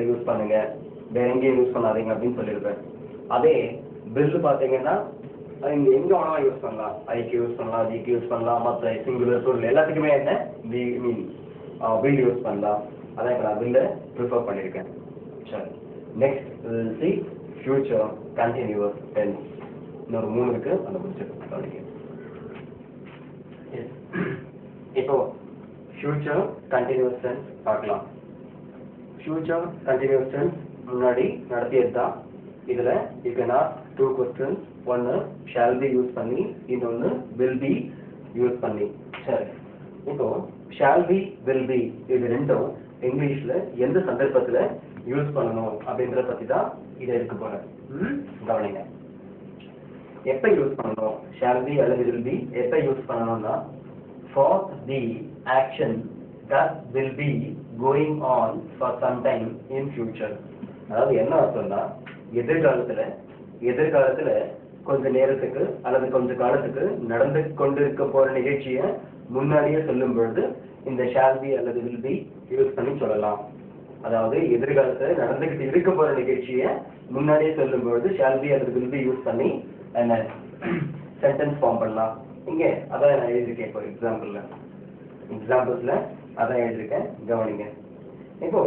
இடத்துல யூஸ் பண்ணுங்க, வேற எங்கேயும் யூஸ் பண்ணாதீங்க அப்படின்னு சொல்லியிருப்பேன். அதே will பார்த்தீங்கன்னா இங்க எங்க வேணா யூஸ் பண்ணலாம், ஐக்கு யூஸ் பண்ணலாம், ஜிக்கு யூஸ் பண்ணலாம், மற்ற சிங்குலர் பொருள் எல்லாத்துக்குமே என்ன will யூஸ் பண்ணலாம். அதான் இப்போ நான் will ப்ரிஃபர் பண்ணியிருக்கேன். சரி, next C future continuous tense. இன்னொரு 3 இருக்கு, அந்த முடிச்சிருக்கேன். இப்போ ஃபியூச்சர் கண்டினியூஸ் டென்ஸ் பார்க்கலாம். ஃபியூச்சர் கண்டினியூஸ் டென்ஸ் முன்னாடி நடத்தியது தான். இதுல you can ask 2 questions. ஒன்னு shall be யூஸ் பண்ணி, இன்னொன்னு will be யூஸ் பண்ணி. சரி, இப்போ shall be will be இது ரெண்டும் இங்கிலீஷ்ல எந்த சந்தர்ப்பத்துல யூஸ் பண்ணணும் அப்படின்றத பத்தி தான் இதை இருக்க போறேன். கவனிங்க, எப்ப யூஸ் பண்ணணும் shall be அல்லது will be எப்ப யூஸ் பண்ணணும்னா for the action that will be going on for some time in future. அதாவது என்ன அர்த்தம்னா எதிர்காலத்துல கொஞ்ச நேரத்துக்கு அல்லது கொஞ்ச காலத்துக்கு நடந்து கொண்டிருக்க போற நிகழ்ச்சியை முன்னாடியே சொல்லும் பொழுது இந்த shall be அல்லது will be யூஸ் பண்ணி சொல்லலாம். அதாவது எதிர்காலத்துல நடந்துகிட்டு இருக்க போற நிகழ்ச்சியை முன்னாடியே சொல்லும் பொழுது shall be அல்லது will be யூஸ் பண்ணி என்ன சென்டென்ஸ் ஃபார்ம் பண்ணலாம். இங்க அதான் நான் எழுதியிருக்கேன். இப்போ எக்ஸாம்பிள்ஸ்ல அதான் எழுதியிருக்கேன், கவனிங்க. இப்போ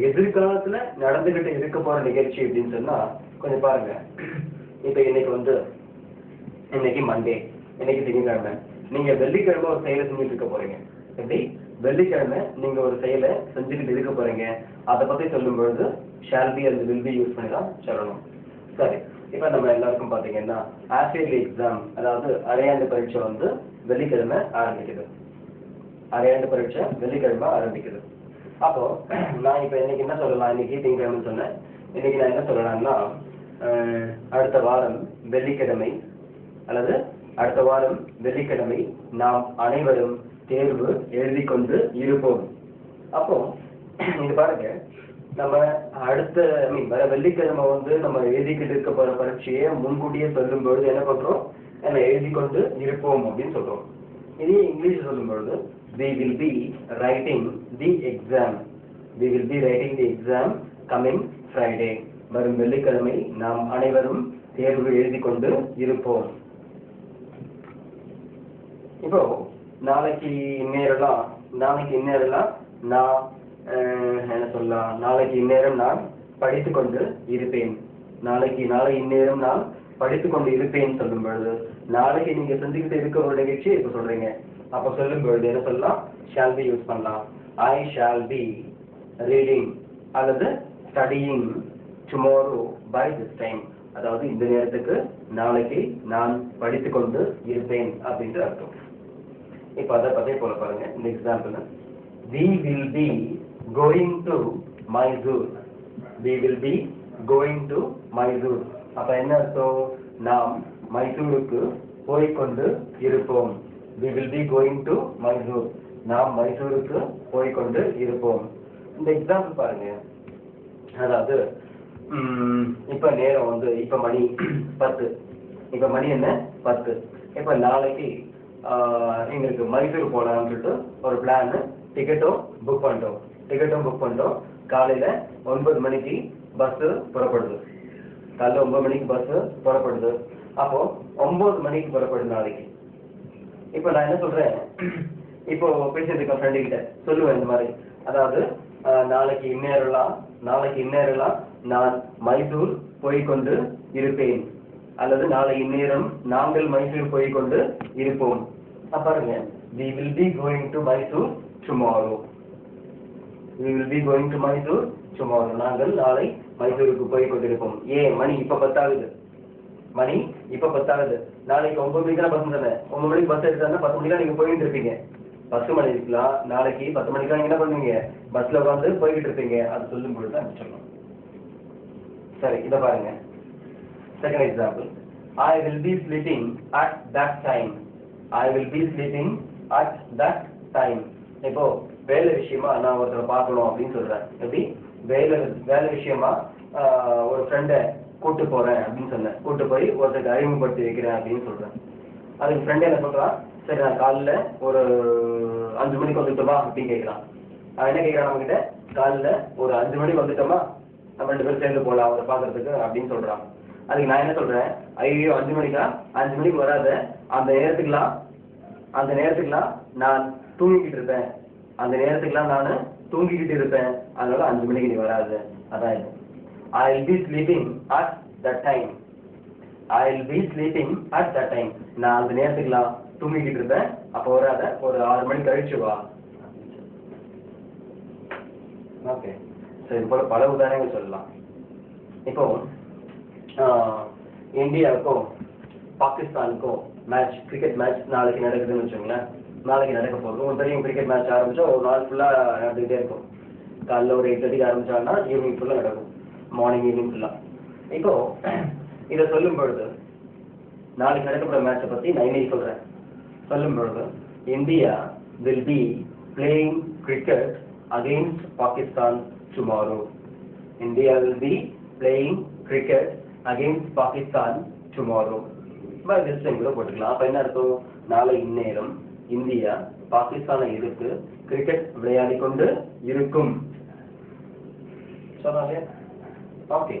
எதிர்காலத்துல நடந்துகிட்டு இருக்க போற நிகழ்ச்சி அப்படின்னு சொன்னா கொஞ்சம் பாருங்க. இப்ப இன்னைக்கு மண்டே, இன்னைக்கு திங்கட்கிழமை, நீங்க வெள்ளிக்கிழமை ஒரு செயலை செஞ்சுட்டு இருக்க போறீங்க. எப்படி வெள்ளிக்கிழமை நீங்க ஒரு செயலை செஞ்சுக்கிட்டு இருக்க போறீங்க, அதை பத்தி சொல்லும் பொழுது shall be அல்லது will be யூஸ் பண்ணி தான் சொல்லணும். சரி, இப்ப நம்ம எல்லாருக்கும் பாத்தீங்கன்னா half yearly எக்ஸாம், அதாவது அரையாண்டு பரீட்சை வெள்ளிக்கிழமை ஆரம்பிக்குது. அப்போ நான் இப்ப இன்னைக்கு என்ன சொல்லலாம், இன்னைக்கு திங்கட்கிழமை சொன்னேன், இன்னைக்கு நான் என்ன சொல்லலாம்னா அடுத்த வாரம் வெள்ளிக்கிழமை நாம் அனைவரும் தேர்வு எழுதி கொண்டு இருப்போம். அப்போ இது பாருங்க, நம்ம வர வெள்ளிக்கிழமை நம்ம எழுதிக்கிட்டு இருக்க போற பரீட்சையை முன்கூட்டியே சொல்லும் பொழுது என்ன பண்றோம், நம்ம எழுதி கொண்டு இருப்போம் அப்படின்னு சொல்றோம். இதே இங்கிலீஷ் சொல்லும் பொழுது we will be writing the exam coming Friday. வரும் வெள்ளிக்கிழமை நாம் அனைவரும் தேர்வு எழுதி கொண்டு இருப்போம். இப்போ நாளைக்கு இந்நேரம் நான் என்ன சொல்லலாம், நாளைக்கு இந்நேரம் நான் படித்துக் கொண்டு இருப்பேன். நாளை இந்நேரம் நான் படித்துக் கொண்டு இருப்பேன் சொல்லும் பொழுது நாளைக்கு நீங்க செஞ்சுக்கிட்டு இருக்க ஒரு நிகழ்ச்சி இப்ப சொல்றீங்க. அப்ப சொல்லும் பொழுது என்ன சொல்லலாம், shall be யூஸ் பண்ணலாம். I shall be reading அல்லது studying tomorrow by this time. அதாவது இந்த நேரத்துக்கு நாளைக்கு நான் படித்துக் கொண்டு இருப்பேன் அப்படின்ற அர்த்தம். இப்ப அதை பத்தி போல பாருங்க. இந்த example, we will be going to Mysore. அப்ப என்ன அர்த்தம், நாம் மைசூருக்கு போய்கொண்டு இருப்போம். we will be going to Mysore. நாம் மைசூருக்கு போய்கொண்டு இருப்போம். இந்த எக்ஸாம்பிள் பாருங்க. அதாவது இப்ப நேரம் இப்ப மணி 10. இப்ப மணி என்ன 10. இப்ப நாளைக்கு எங்களுக்கு மைசூர் போலாம்னு சொல்லிட்டு ஒரு பிளான், டிக்கெட்டும் புக் பண்ணிட்டோம். காலையில 9 மணிக்கு பஸ் புறப்படுது. அப்போ 9 மணிக்கு புறப்படுது நாளைக்கு. இப்போ நான் என்ன சொல்றேன், இப்போ பேசிட்டு இருக்க ஃப்ரெண்டு கிட்ட சொல்லுவேன் இந்த மாதிரி, அதாவது நாளைக்கு இந்நேரம் நான் மைசூர் போய்கொண்டு இருப்பேன், அல்லது நாளை இந்நேரம் நாங்கள் மைசூர் போய்கொண்டு இருப்போம். பாருங்க, we will be going to Mysore tomorrow. நாங்கள் நாளை மைசூருக்கு போய்கொண்டிருப்போம். மணி இப்ப 10 நாளைக்கு 9 மணிக்கு தான் பஸ் தரேன். 9 மணிக்கு பஸ் எடுத்தாங்க, 10 மணிக்கா நீங்க போயிட்டு இருப்பீங்க. 10 மணி இருக்கலாம், நாளைக்கு 10 மணிக்கா நீங்க என்ன பண்ணுவீங்க, பஸ்ல உட்காந்து போய்கிட்டு இருப்பீங்க. அது சொல்லும் பொழுது தான் சொல்லணும். சரி, இத பாருங்க. Second example, I will be sleeping at that time. இப்போ வேலை விஷயமா நான் ஒருத்தரை பார்க்கணும் அப்படின்னு சொல்றேன். எப்படி வேலை விஷயமா ஒரு ஃப்ரெண்டை கூட்டு போறேன் அப்படின்னு சொன்னேன். கூட்டு போய் ஒருத்தருக்கு அறிமுகப்படுத்தி வைக்கிறேன் அப்படின்னு சொல்றேன். அதுக்கு ஃப்ரெண்ட் என்ன சொல்றான், சரி நான் காலைல ஒரு 5 மணிக்கு வந்துட்டுமா அப்படின்னு கேட்கறான். அவன் என்ன கேட்கறான், நம்ம கிட்ட காலைல ஒரு 5 மணிக்கு வந்துட்டோமா, நம்ம 2 பேரும் சேர்ந்து போகலாம் அவரை பார்க்கறதுக்கு அப்படின்னு சொல்றான். அதுக்கு நான் என்ன சொல்றேன், ஐயோ 5 மணிக்கா, 5 மணிக்கு வராத, அந்த நேரத்துக்குலாம் நான் தூங்கிக்கிட்டு இருப்பேன், அதனால 5 மணிக்கு நீ வராத. அதான் இது. I'll be sleeping at that time. நான் அந்த நேரத்துக்குலாம் தூங்கிக்கிட்டு இருப்பேன், அப்போ வராத, ஒரு 6 மணி கழிச்சு வா. ஓகே, சரி, இது போல பல உதாரணங்கள் சொல்லலாம். இப்போ இந்தியாவுக்கும் பாகிஸ்தானுக்கும் மேட்ச், கிரிக்கெட் மேட்ச் நாளைக்கு நடக்குதுன்னு வச்சுக்கோங்களேன். நாளைக்கு நடக்க போகுது. ஒரு பெரிய கிரிக்கெட் மேட்ச் ஆரம்பிச்சா ஒரு நாள் ஃபுல்லாக நடந்துகிட்டே இருக்கும். காலைல ஒரு 8:30 ஆரம்பிச்சாங்கன்னா ஈவினிங் ஃபுல்லாக நடக்கும், மார்னிங் ஈவினிங் ஃபுல்லாக. இப்போ இதை சொல்லும் பொழுது, நாளைக்கு நடக்கப்படுற மேட்சை பற்றி நான் இன்னைக்கு சொல்கிறேன். சொல்லும் பொழுது India will be playing cricket against Pakistan tomorrow. India will be playing cricket against Pakistan tomorrow. By this time கூட போட்டுக்கலாம். அப்போ என்ன அர்த்தம், நாளை இந்நேரம் இந்தியா பாகிஸ்தானை எதிர்த்து கிரிக்கெட் விளையாடி கொண்டு இருக்கும் சொன்னாலே. ஓகே,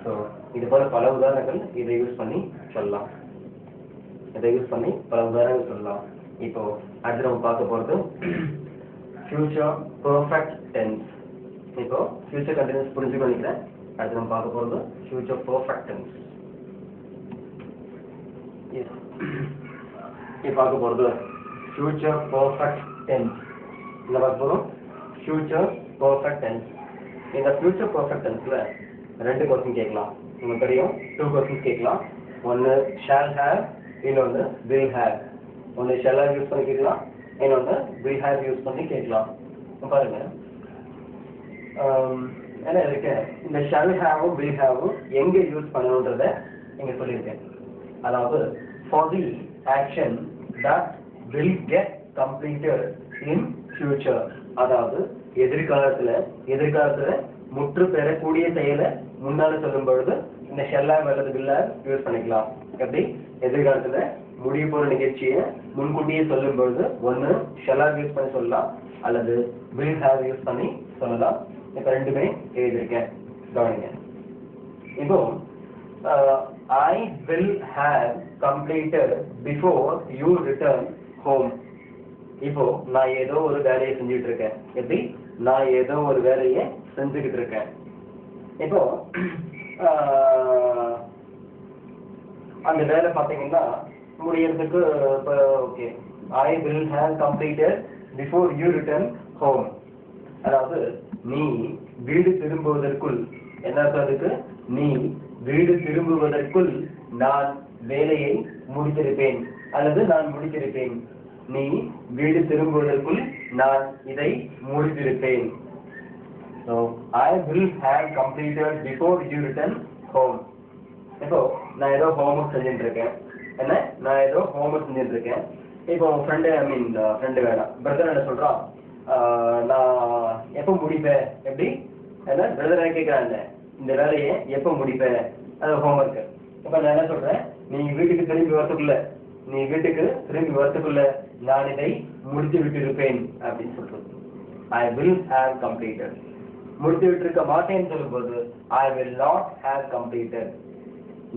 ஸோ இது போல பல உதாரணங்கள் இதை யூஸ் பண்ணி சொல்லலாம். இப்போ அடுத்து நம்ம பார்க்க போகிறது ஃபியூச்சர் பர்ஃபெக்ட் டென்ஸ். இப்போ ஃபியூச்சர் கண்டினியூஸ் புரிஞ்சு பண்ணிக்கிறேன். அடுத்து நம்ம பார்க்க போகிறது ஃபியூச்சர் பர்ஃபெக்ட் டென்ஸ். இப்போ பார்க்க போகிறது ஃபியூச்சர் பர்ஃபெக்ட் டென்ஸ். என்ன பார்க்க போகிறோம், ஃபியூச்சர் பர்ஃபெக்ட் டென்ஸ். இந்த ஃபியூச்சர் பர்ஃபெக்ட் டென்ஸில் 2 கொஸ்டின் கேட்கலாம். உங்களுக்கு தெரியும், 2 கொஸ்டின்ஸ் கேட்கலாம். ஒன்று ஷால் ஹேவ், இன்னொன்று வில் ஹேவ். ஒன்று ஷால் ஹேவ் யூஸ் பண்ணி கேட்கலாம், இன்னொன்று வில் ஹேவ் யூஸ் பண்ணி கேட்கலாம். பாருங்க, ஏன்னா இருக்கு இந்த ஷால் ஹேவும் வில் ஹேவும் எங்கே யூஸ் பண்ணணுன்றத இங்கே சொல்லியிருக்கேன். அதாவது for the action that will get completed in future. அதாவது எதிர்காலத்துல முற்று பெறக்கூடிய செயலை முன்னால சொல்லும் பொழுது இந்த ஷெல் ஹேவ் அல்லது வில் ஹேவ் யூஸ் பண்ணிக்கலாம். எப்படி, எதிர்காலத்துல முடிய போற நிகழ்ச்சியை முன்கூட்டியே சொல்லும் பொழுது ஒன்று ஷெல் ஹேவ் யூஸ் பண்ணி சொல்லலாம், அல்லது வில் ஹேவ் யூஸ் பண்ணி சொல்லலாம். இப்போ ரெண்டுமே எழுதியிருக்கேன், கவனிங்க. இப்போ I will have completed before you return home. இப்போ நான் ஏதோ ஒரு வேலையை செஞ்சுட்டு இருக்கேன். எப்படி, நான் ஏதோ ஒரு வேலையை செஞ்சுக்கிட்டு இருக்கேன். இப்போ அந்த வேலை பார்த்தீங்கன்னா முடியறதுக்கு இப்போ okay, I will have completed before you return home. அதாவது நீ வீடு திரும்புவதற்குள், என்ன அதுக்கு, நீ வீடு திரும்புவதற்குள் நான் வேலையை முடித்திருப்பேன் அல்லது நான் முடித்திருப்பேன். நீ வீடு திரும்புவதற்குள் நான் இதை முடித்திருப்பேன். So I will have completed before you return home. இப்போ நான் ஏதோ ஹோம்ஒர்க் செஞ்சுட்டு இருக்கேன். இப்போ ஃப்ரெண்டு வேணாம், பிரதர் என்ன சொல்றான், நான் எப்போ முடிப்பேன், எப்படி என்ன பிரதர் என்ன கேட்கறாங்க, இந்த வேலையை எப்போ முடிப்பேன், அது ஹோம்ஒர்க்கு. இப்போ நான் என்ன சொல்றேன், நீ வீட்டுக்கு திரும்பி வரத்துக்குள்ள நான் இதை முடித்து விட்டிருப்பேன் அப்படின்னு சொல்றது. I will have completed. முடித்து விட்டிருக்க மாட்டேன்னு சொல்லும்போது I will not have completed.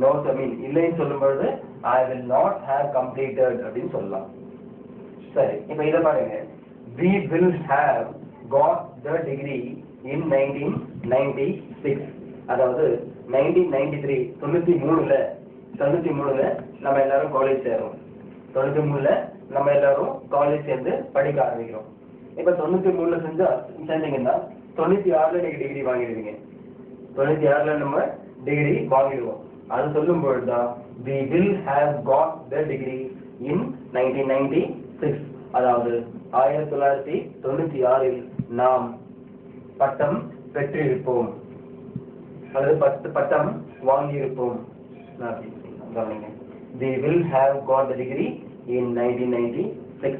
Not இல்லைன்னு சொல்லும்போது I will not have completed அப்படின்னு சொல்லலாம். சரி, இப்போ இதை பாருங்க. We will have got the degree in 1996. அதாவது 1993 93ல நம்ம எல்லாரும் காலேஜ் சேரோம். 93ல நம்ம எல்லாரும் காலேஜ் சேர்ந்து படிக்க ஆரம்பிக்கிறோம். இப்போ 93ல சேர்ந்தீங்கன்னா 96ல நீங்க டிகிரி வாங்கிடுவீங்க. 96ல நம்ம டிகிரி வாங்கிடுவோம். அது சொல்லும் பொழுதுதான் we will have got the degree in 1996. அதாவது 1996ல் நாம் பட்டம் பெற்றிருப்போம் அல்லது பட்டம் வாங்கியிருப்போம். We will have got the degree in 1996.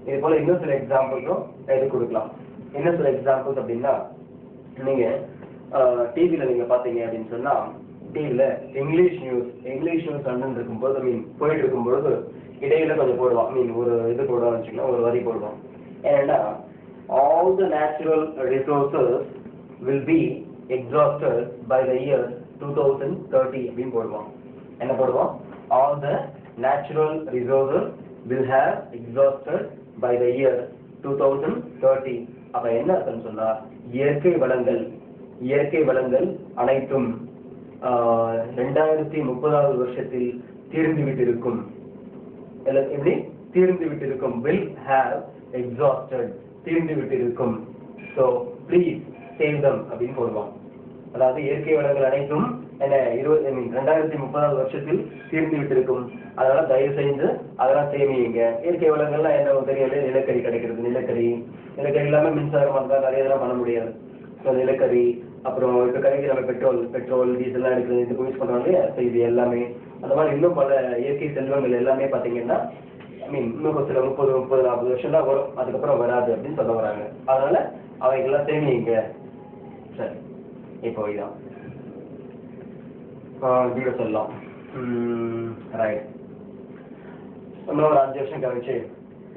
இது போல இன்னும் சில எக்ஸாம்பிள்ஸும் எடுத்து கொடுக்கலாம். இன்னும் சில எக்ஸாம்பிள்ஸ் அப்படின்னா, நீங்க டிவியில நீங்க பாத்தீங்க அப்படின்னு சொன்னா, டிவியில இங்கிலீஷ் நியூஸ் அண்ணன் இருக்கும்போது போயிட்டு இருக்கும்பொழுது இடையில கொஞ்சம் போடுவான். ஒரு இது போடுவான்னு வச்சுக்கலாம், ஒரு வரி போடுவான். ஏன்னா all the natural resources will be exhausted by the year 2030 அப்படின்னு போடுவோம். என்ன போடுவோம்? All the natural resources will have exhausted by the year 2030. அப்ப என்ன அர்த்தம் சொன்னா, இயற்கை வளங்கள் அனைத்தும் 2030 வருஷத்தில் தீர்ந்து விட்டிருக்கும். எப்படி தீர்ந்து விட்டிருக்கும்? will have exhausted, தீர்ந்து விட்டிருக்கும். so please save them அப்படின்னு போடுவோம். அதாவது இயற்கை வளங்கள் அனைத்தும் என்ன 2030 வருஷத்தில் தீர்ந்து விட்டிருக்கும். அதனால தயவு செய்து அதெல்லாம் சேமியுங்க. இயற்கை வளங்கள்லாம் என்ன தெரியல, நிலக்கரி கிடைக்கிறது, நிலக்கரி இல்லாம மின்சாரம் வந்தா நிறைய இதெல்லாம் பண்ண முடியாது. ஸோ நிலக்கரி, அப்புறம் இப்போ கிடைக்கிற நம்ம பெட்ரோல் டீசல்லாம் எடுக்கிறது, இதுக்கு யூஸ் பண்ணுவாங்க இல்லையா? ஸோ இது எல்லாமே அந்த மாதிரி இன்னும் பல இயற்கை செல்வங்கள் எல்லாமே பார்த்தீங்கன்னா இன்னும் சில 30-40 வருஷம் தான் வரும், அதுக்கப்புறம் வராது அப்படின்னு சொல்ல வராங்க. அதனால அவைகள்லாம் சேமிங்க. சரி, இப்போ இதான் வீடியோ சொல்லலாம். ரைட், இன்னொரு 5 வருஷம் கழிச்சு,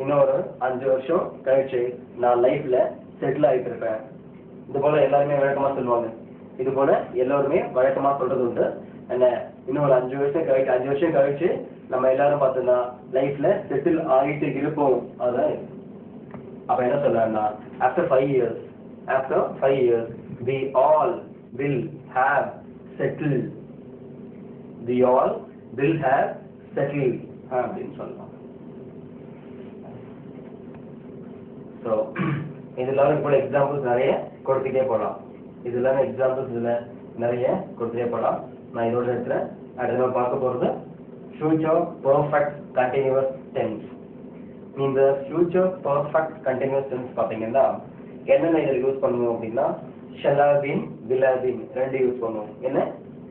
இன்னொரு 5 வருஷம் கழிச்சு நான் லைஃப்ல செட்டில் ஆகிட்டு இருப்பேன். இது போல எல்லாருமே வழக்கமா சொல்லுவாங்க. இது போல எல்லோருமே வழக்கமா சொல்றது உண்டு. என்ன, இன்னொரு 5 வருஷம் கழிச்சு நம்ம எல்லாரும் பார்த்தோம்னா லைஃப்ல செட்டில் ஆகிட்டு இருப்போம். அதான் அப்ப என்ன சொல்றாங்கன்னா, after 5 years we all will have settled. We all will have settled அப்படின்னு சொல்லலாம். ஸோ இதெல்லாம் இப்போ எக்ஸாம்பிள்ஸ் நிறைய கொடுத்துட்டே போகலாம். இதெல்லாம் எக்ஸாம்பிள்ஸ் இதில் நிறைய கொடுத்துட்டே போகலாம். நான் இதோட இடத்துல அடுத்த பார்க்க போகிறது ஃபியூச்சர் பர்ஃபெக்ட் கண்டினியூஸ் டென்ஸ். இந்த ஃபியூச்சர் பர்ஃபெக்ட் கண்டினியூஸ் டென்ஸ் பார்த்தீங்கன்னா என்னென்ன இதில் யூஸ் பண்ணுவோம் அப்படின்னா, shall have been, will have been ரெண்டு யூஸ் பண்ணுவோம். என்ன,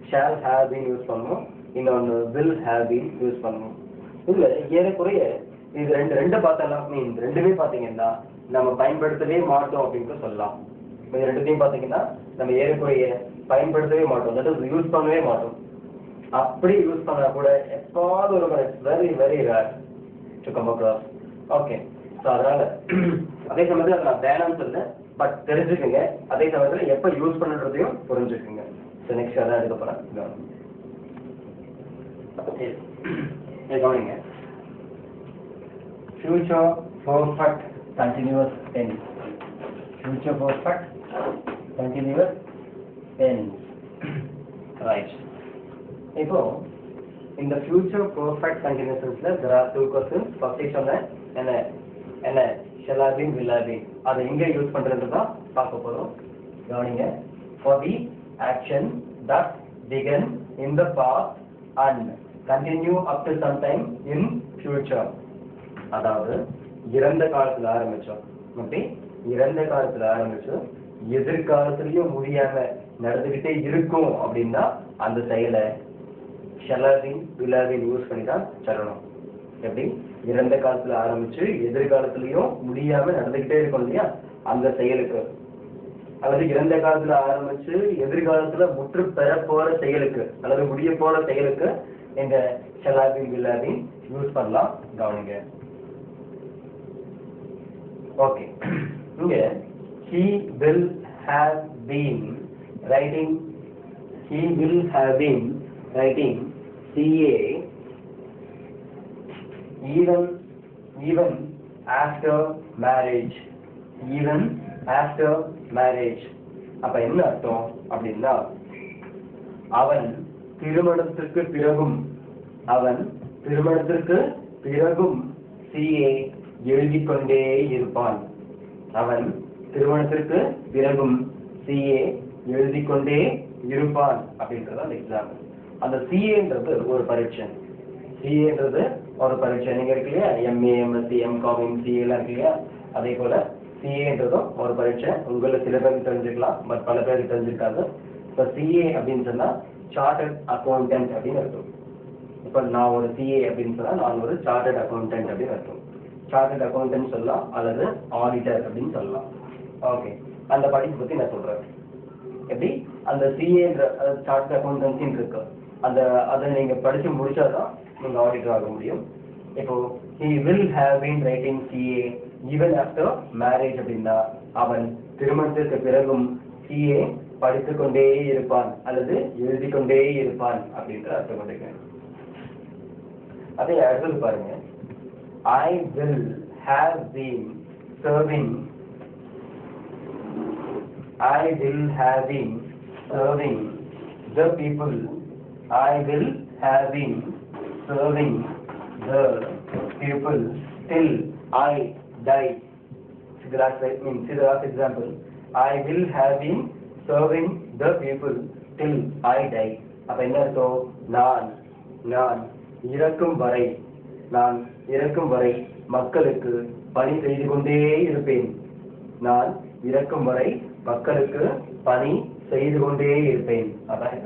ஷால் ஹேவ் பீன் யூஸ் பண்ணுவோம், இன்னொன்று வில் ஹேவ் பீன் யூஸ் பண்ணுவோம். இதில் ஏறக்குறைய இது ரெண்டு பார்த்தலாம். ரெண்டுமே பார்த்தீங்கன்னா நம்ம பயன்படுத்தவே மாட்டோம் அப்படின்னு சொல்லலாம். இது ரெண்டுத்தையும் பார்த்தீங்கன்னா நம்ம ஏறக்குறைய பயன்படுத்தவே மாட்டோம், தட் இஸ் யூஸ் பண்ணவே மாட்டோம். அப்படி யூஸ் பண்ணா கூட எப்பாவது ஒரு very very rare to come across. Okay, so அதனால அதே சமயத்தில் நான் வேணாம்னு சொல்லுறேன், பட் தெரிஞ்சுக்கோங்க. அதே சமயத்தில் எப்போ யூஸ் பண்ணுறதையும் புரிஞ்சுக்குங்க. ஸோ நெக்ஸ்ட் அதான் எடுக்க போகிறேன். கவனிங்க, future perfect continuous tense. Future perfect continuous tense. Right, இப்போ இந்த ஃபியூச்சர் பர்ஃபெக்ட் கண்டினியூஸ் டென்ஸ்ல there are 2 questions. ஃபர்ஸ்ட் சொன்னேன் என்ன shall have been, will have been, அதை எங்கே யூஸ் பண்றது தான் பார்க்க போறோம். கவனிங்க, for the action that began in the past and continue up to some time in future. அதாவது இறந்த காலத்துல ஆரம்பிச்சோம், அப்படி இறந்த காலத்துல ஆரம்பிச்சு எதிர்காலத்திலயும் முடியாம நடந்துகிட்டே இருக்கும் அப்படின்னா அந்த செயலை shall have been, will have been use பண்ணி தான் சொல்லணும். எப்படி, இறந்த காலத்துல ஆரம்பிச்சு எதிர்காலத்திலயும் முடியாம நடந்துகிட்டே இருக்கும் இல்லையா, அந்த செயலுக்கு, அல்லது இறந்த காலத்துல ஆரம்பிச்சு எதிர்காலத்துல முற்று பெற போற செயலுக்கு அல்லது முடிய போற செயலுக்கு இந்த shall have been, will have been use பண்ணலாம். கவனிங்க. ஓகே, இங்க he will have been writing CA even after marriage. அப்ப என்ன அர்த்தம் அப்படின்னா, அவன் திருமணத்திற்கு பிறகும் CA எழுதிக் கொண்டே இருப்பான். அவன் திருமணத்திற்கு பிறகும் CA எழுதிக் கொண்டே இருப்பான் அப்படின்றது அந்த எக்ஸாம்பிள். அந்த CAன்றது ஒரு பரீட்சை. நீங்க இருக்கு இல்லையா, MA, MSc, MCom, MCA எல்லாம் இருக்கு இல்லையா, அதே போல CAன்றதும் ஒரு பரீட்சை. உங்களை சில பேருக்கு தெரிஞ்சுக்கலாம், பட் பல பேருக்கு தெரிஞ்சிருக்காது. இப்போ CA அப்படின்னு சொன்னா சார்ட்டர்ட் அக்கௌண்டன்ட் அப்படின்னு இருக்கும். இப்போ நான் ஒரு CA அப்படின்னு சொன்னா நான் ஒரு சார்ட்டர்ட் அக்கௌண்டன்ட் அப்படின்னு இருக்கும். சார்ட்டர்ட் அக்கௌண்டன்ட் சொல்லலாம் அல்லது ஆடிட்டர் அப்படின்னு சொல்லலாம். ஓகே, அந்த படிப்பு பத்தி நான் சொல்றேன். எப்படி அந்த CAன்ற சார்ட்டர்ட் அக்கௌண்டன்சின்னு இருக்கு, அதை நீங்க படிச்சு முடிச்சாதான் நீங்க ஆடிட்டர் ஆக முடியும். இப்போ he will have been writing CA even after marriage அப்படின்னா அவன் திருமணத்திற்கு பிறகும் சிஏ படித்துக் கொண்டே இருப்பான் அல்லது எழுதி கொண்டே இருப்பான் அப்படின்ற அர்த்தம் கொண்டிருக்கேன். அதே அடுத்தது பாருங்க, I will have been serving the people. I will have been serving the people till I die. See the last example. I will have been serving the people till I die. அப்ப என்ன அர்த்தம்? நான் இறக்கும் வரை மக்களுக்கு பணி செய்து கொண்டே இருப்பேன். நான் இறக்கும் வரை மக்களுக்கு பணி செய்து கொண்டே இருப்பேன். அதான்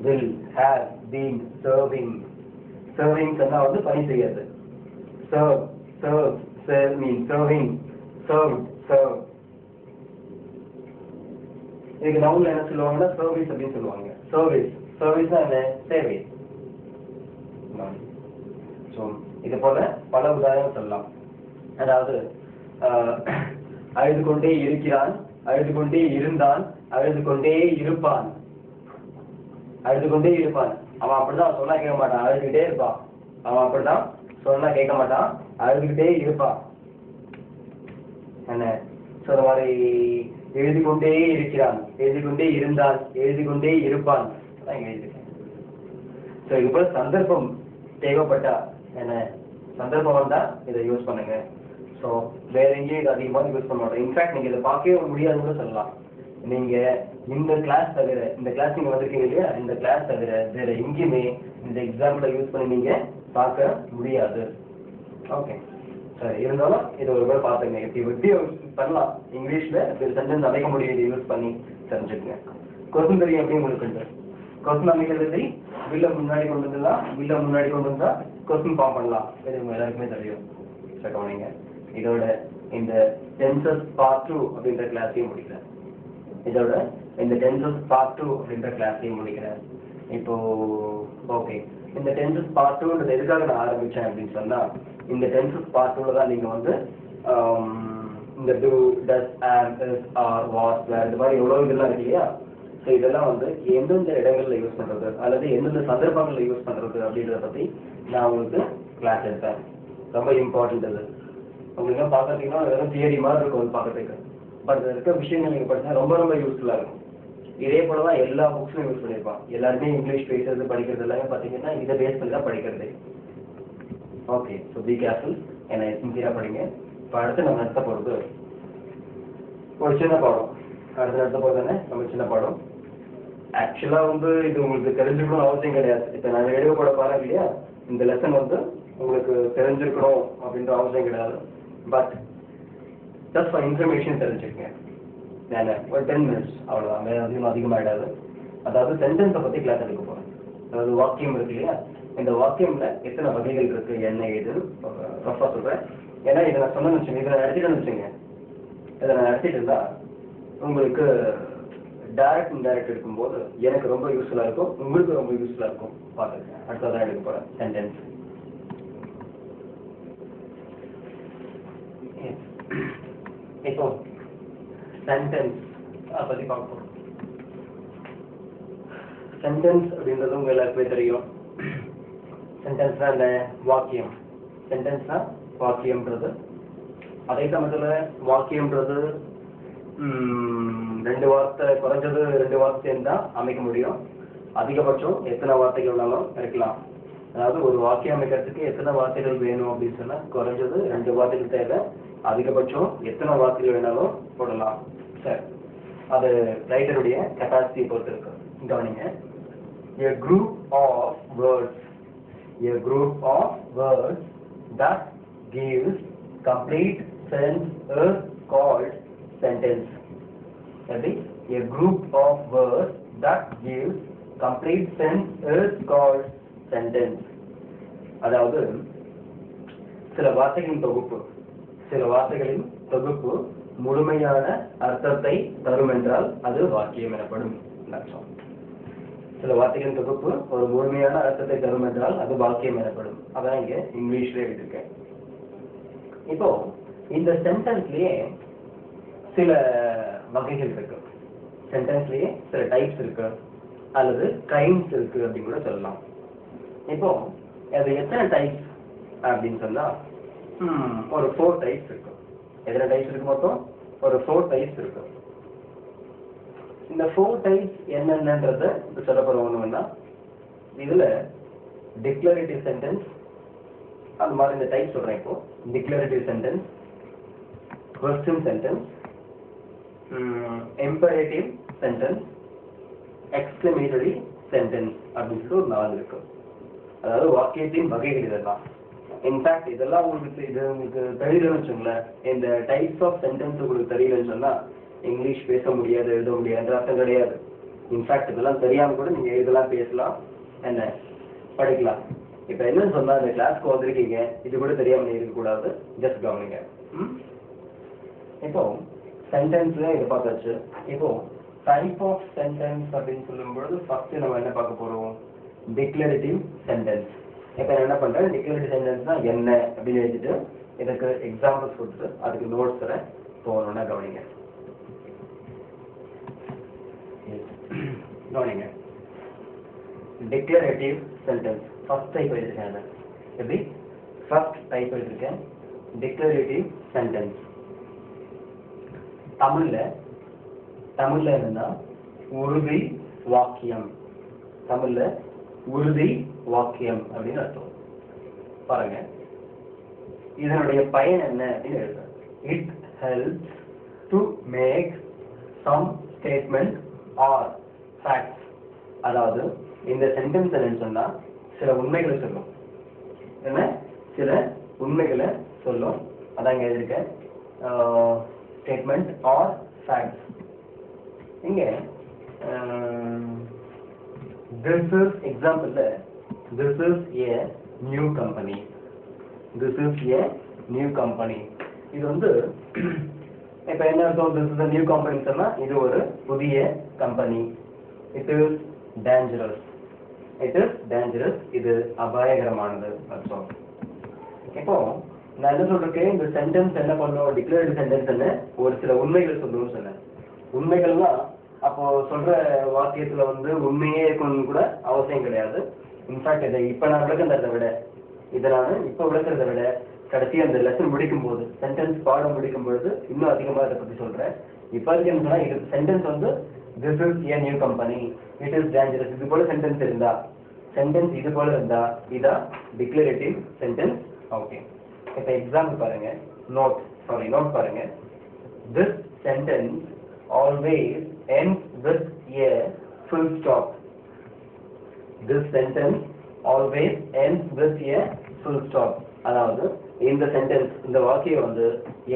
will have been serving சொன்னா வந்து பணி செய்யாது. serve means serve. இதுக்கு நவுன்ல என்ன சொல்லுவாங்கன்னா சர்வீஸ் அப்படின்னு சொல்லுவாங்க. சர்வீஸ்னா என்ன? சேவை. ஸோ இது போல பல உதாரணம் சொல்லலாம். அதாவது அழுது கொண்டே இருக்கிறான், அழுது கொண்டே இருந்தான், அழுது கொண்டே இருப்பான். அவன் அப்படிதான் சொன்னா கேட்க மாட்டான், அழுதுகிட்டே இருப்பான். அவன் அப்படிதான் சொன்னா கேட்க மாட்டான், அழுதுகிட்டே இருப்பான். என்ன சொல்ற மாதிரி எழுதி கொண்டே இருக்கிறான், எழுதி கொண்டே இருந்தான், எழுதி கொண்டே இருப்பான். இது போல சந்தர்ப்பம் தேவைப்பட்டா என்ன சந்தர்ப்பம் வந்தா இதை யூஸ் பண்ணுங்க. ஸோ வேற எங்கேயும் இது அதிகமாக யூஸ் பண்ண மாட்டோம். இன்ஃபேக்ட் நீங்க இதை பார்க்கவே முடியாதுன்னு கூட சொல்லலாம். நீங்க இந்த கிளாஸ் தவிர, இந்த கிளாஸ் நீங்க வந்திருக்கீங்க இல்லையா, இந்த கிளாஸ் தவிர வேற எங்கேயுமே இந்த எக்ஸாம்பிளை யூஸ் பண்ணி நீங்க பார்க்க முடியாது. ஓகே, சரி, இருந்தாலும் இது ஒரு பேர் பார்த்துங்க. எப்படி பண்ணலாம், இங்கிலீஷ்ல சென்டென்ஸ் அமைக்க முடியும், இதை யூஸ் பண்ணி தெரிஞ்சுக்கங்க. கொஸ்டின் தெரியும் எப்படி உங்களுக்கு? கொஸ்டின் அமைக்கிறது வில்ல முன்னாடி கொண்டு வந்தா கொஸ்டின் ஃபார்ம் பண்ணலாம். இது உங்க எல்லாருக்குமே தெரியும். கவனிங்க, இதோட இந்த டென்சஸ் பார்ட் 2 அப்படின்ற கிளாஸையும் முடிக்கிறேன். இப்போ ஓகே, இந்த டென்சஸ் பார்ட் 2 எதுக்காக நான் ஆரம்பிச்சேன் அப்படின்னு சொன்னா, இந்த டென்சஸ் பார்ட் 2ல தான் நீங்க வந்து இந்த do, does, am, is, are, was, were இந்த மாதிரி எவ்வளவு இதெல்லாம் இருக்கு இல்லையா. ஸோ இதெல்லாம் வந்து எந்தெந்த இடங்கள்ல யூஸ் பண்றது அல்லது எந்தெந்த சந்தர்ப்பங்கள்ல யூஸ் பண்றது அப்படின்றத பத்தி நான் உங்களுக்கு கிளாஸ் எடுத்தேன். ரொம்ப இம்பார்ட்டன்ட் அது. உங்களுக்கு பார்க்கறதுக்குன்னா வெறும் தியரி மாதிரி இருக்கும் பார்க்கறதுக்கு. பட் இருக்க விஷயங்கள் நீங்க படிச்சா ரொம்ப ரொம்ப யூஸ்ஃபுல்லா இருக்கும். இதே போலதான் எல்லா புக்ஸும் யூஸ் பண்ணியிருப்பான். எல்லாருமே இங்கிலீஷ் பேசுறது படிக்கிறது எல்லாமே பார்த்தீங்கன்னா இதை பேஸ் பண்ணி தான் படிக்கிறது. ஓகே, ஸோ பி கேர்ஃபுல், என்னை சின்சியரா படிங்க. இப்போ அடுத்து நம்ம நடத்த போகிறது ஒரு சின்ன பாடம். நடத்த போகிறது நம்ம சின்ன பாடம். ஆக்சுவலாக வந்து இது உங்களுக்கு தெரிஞ்சுக்கணும் அவசியம் கிடையாது. இப்போ நான் வீடியோ கூட பாருங்க இல்லையா, இந்த லெசன் வந்து உங்களுக்கு தெரிஞ்சுக்கணும் அப்படின்ற அவசியம் கிடையாது. பட் ஜஸ்ட் ஃபார் இன்ஃபர்மேஷன் தெரிஞ்சுக்கங்க. நான் ஒரு 10 minutes அவ்வளோதான், வேறு அதிகமாகிடாது. அதாவது சென்டென்ஸை பற்றி கிளாஸ் எடுக்க போகிறேன். அதாவது வாக்கியம் இருக்கு இல்லையா, இந்த வாக்கியம்ல எத்தனை வகைகள் இருக்கு, என்ன ஏதுன்னு ரஃபாக சொல்கிறேன். ஏன்னா இதை நான் சொன்னேன்னு வச்சுங்க, இதை நான் நடத்திட்டேன்னு வச்சுங்க, இதை நான் நடத்திட்டு இருந்தா உங்களுக்கு டைரக்ட் இன்டைரக்ட் இருக்கும்போது எனக்கு ரொம்ப யூஸ்ஃபுல்லாக இருக்கும், உங்களுக்கு ரொம்ப யூஸ்ஃபுல்லாக இருக்கும். பார்த்துருக்கேன். அடுத்ததான் எடுக்க போகிறேன் சென்டென்ஸ். இப்போ சென்டென்ஸ் பற்றி பார்க்க போகிறோம். சென்டென்ஸ் அப்படின்றது உங்க எல்லாருக்குமே தெரியும். சென்டென்ஸ்னா என்ன? வாக்கியம். சென்டென்ஸ்னா வாக்கியம்ன்றது. அதே சமயத்தில் வாக்கியம்ன்றது 2 வார்த்தை, குறைஞ்சது 2 வார்த்தை சேர்ந்தா அமைக்க முடியும். அதிகபட்சம் எத்தனை வார்த்தைகள் வேணாலும் இருக்கலாம். அதாவது ஒரு வாக்கியம் அமைக்கிறதுக்கு எத்தனை வார்த்தைகள் வேணும் அப்படின்னு சொன்னா குறைஞ்சது 2 வார்த்தைகள் தேவை. அதிகபட்சம் எத்தனை வார்த்தைகள் வேணாலும் போடலாம். சரி, அது ரைட்டருடைய கெப்பாசிட்டியை பொறுத்து இருக்கு. கவனிங்க, a group of words that gives complete sense is called sentence. எப்படி? a group of words that gives complete sense is called sentence. அதாவது சில வார்த்தைகளின் தொகுப்பு முழுமையான அர்த்தத்தை தரும் என்றால் அது வாக்கியம் எனப்படும். சில வார்த்தைகளின் தொகுப்பு ஒரு முழுமையான அர்த்தத்தை தரும் என்றால் அது வாக்கியம் எனப்படும். அதான் இங்க இங்கிலீஷ்ல எழுதியிருக்கேன். இப்போ இந்த சென்டென்ஸ்லயே சில வகைகள் இருக்கு. சென்டென்ஸ்லயே சில டைப்ஸ் இருக்கு அல்லது கைண்ட்ஸ் இருக்கு அப்படின்னு கூட சொல்லலாம். இப்போ அது எத்தனை டைப்ஸ் அப்படின்னு சொன்னா ஒரு 4 டைப்ஸ் இருக்கு. எத்தனை டைப்ஸ் இருக்கு? மொத்தம் ஒரு 4 டைப்ஸ் இருக்கு. இந்த 4 டைப்ஸ் என்னென்னன்றத இப்ப சொல்ல போற ஒண்ணுன்னா, இதுல டிக்ளரேட்டிவ் சென்டென்ஸ், அந்த மாதிரி இந்த டைப் சொல்றேன். இப்போ declarative sentence, question sentence, imperative sentence, exclamatory sentence அப்படின்னு சொல்லி ஒரு 4 இருக்கு. அதாவது வாக்கியத்தின் வகைகள் இதெல்லாம். இன்ஃபேக்ட் இதெல்லாம் உங்களுக்கு தெரியலன்னு வச்சுங்களேன், இந்த டைப்ஸ் ஆஃப் சென்டென்ஸ் உங்களுக்கு தெரியலன்னு சொன்னா இங்கிலீஷ் பேச முடியாது, எழுத முடியாது அர்த்தம் கிடையாது. இன்ஃபேக்ட் இதெல்லாம் தெரியாம கூட நீங்க எழுதலாம், பேசலாம், என்ன படிக்கலாம். இப்ப என்னன்னு சொன்னா, இந்த கிளாஸ்க்கு வந்திருக்கீங்க, இது கூட தெரியாம இருக்கக்கூடாது, ஜஸ்ட் கவனிங்க. இப்போ சென்டென்ஸ்ல இது பார்த்தாச்சு. இப்போ டைப் ஆஃப் சென்டென்ஸ் அப்படின்னு சொல்லும்போது ஃபர்ஸ்ட் நம்ம என்ன பார்க்க போறோம்? Declarative sentence. இப்போ என்ன பண்றேன், டிக்ளரேட்டிவ் சென்டென்ஸ்னா என்ன அப்படின்னு எழுதிட்டு இதுக்கு எக்ஸாம்பிள்ஸ் கொடுத்துட்டு அதுக்கு நோட்ஸ் தரேன், போகணும்னா கவனிங்க. கவனிங்க. டிக்ளரேட்டிவ் சென்டென்ஸ் ஃபர்ஸ்ட் டைப் எழுதிருக்கேன். எப்படி? ஃபர்ஸ்ட் டைப் எழுதிருக்கேன், டிக்ளரேட்டிவ் சென்டென்ஸ். தமிழ்ல என்னன்னா உறுதி வாக்கியம். தமிழ்ல உறுதி வாக்கியம் அப்படின்னு அர்த்தம். பாருங்க, இதனுடைய பயன் என்ன அப்படின்னு எழுதுறேன். It helps to make some statement or facts. அதாவது இந்த சென்டென்ஸ் என்னன்னு சொன்னா சில உண்மைகளை சொல்லும். என்ன? சில உண்மைகளை சொல்லும். அதான் இங்க எழுதிருக்கேன், ஸ்டேட்மெண்ட் ஆர் ஃபேக்ட்ஸ். இங்க this is example, this is a new company. This is a new company. இது வந்து இப்ப என்ன அர்த்தம்? this is a new company சொன்னா இது ஒரு புதிய company. it is dangerous. it is dangerous. இது அபாயகரமானது அர்த்தம். இப்போ நான் என்ன சொல்றேன், இந்த சென்டென்ஸ் என்ன பண்ணும்? டிக்ளரேட்டிவ் சென்டென்ஸ் என்ன? ஒரு சில உண்மைகள் சொல்லணும்னு சொன்னேன். உண்மைகள்லாம் அப்போ சொல்ற வாக்கியத்துல வந்து உண்மையே இருக்கணும்னு கூட அவசியம் கிடையாது. இன்ஃபேக்ட் இதை இப்ப நான் விளக்குறதை விட, இதை நான் இப்ப விளக்குறதை விட கடைசி அந்த லெசன் முடிக்கும் போது, சென்டென்ஸ் பாடம் முடிக்கும் பொழுது இன்னும் அதிகமா இதை பத்தி சொல்றேன். இப்ப இருக்குன்னு சொன்னா இது சென்டென்ஸ் வந்து this is a new company, it is dangerous, இது போல சென்டென்ஸ் இருந்தா, சென்டென்ஸ் இது போல இருந்தா இதான் டிக்ளரேட்டிவ் சென்டென்ஸ். ஓகே, இப்ப எக்ஸாம்பிள் பாருங்க. நோட் பாருங்க. This sentence always ends with a full stop. This sentence always ends with a full stop. அதாவது இந்த சென்டென்ஸ், இந்த வாக்கியம் வந்து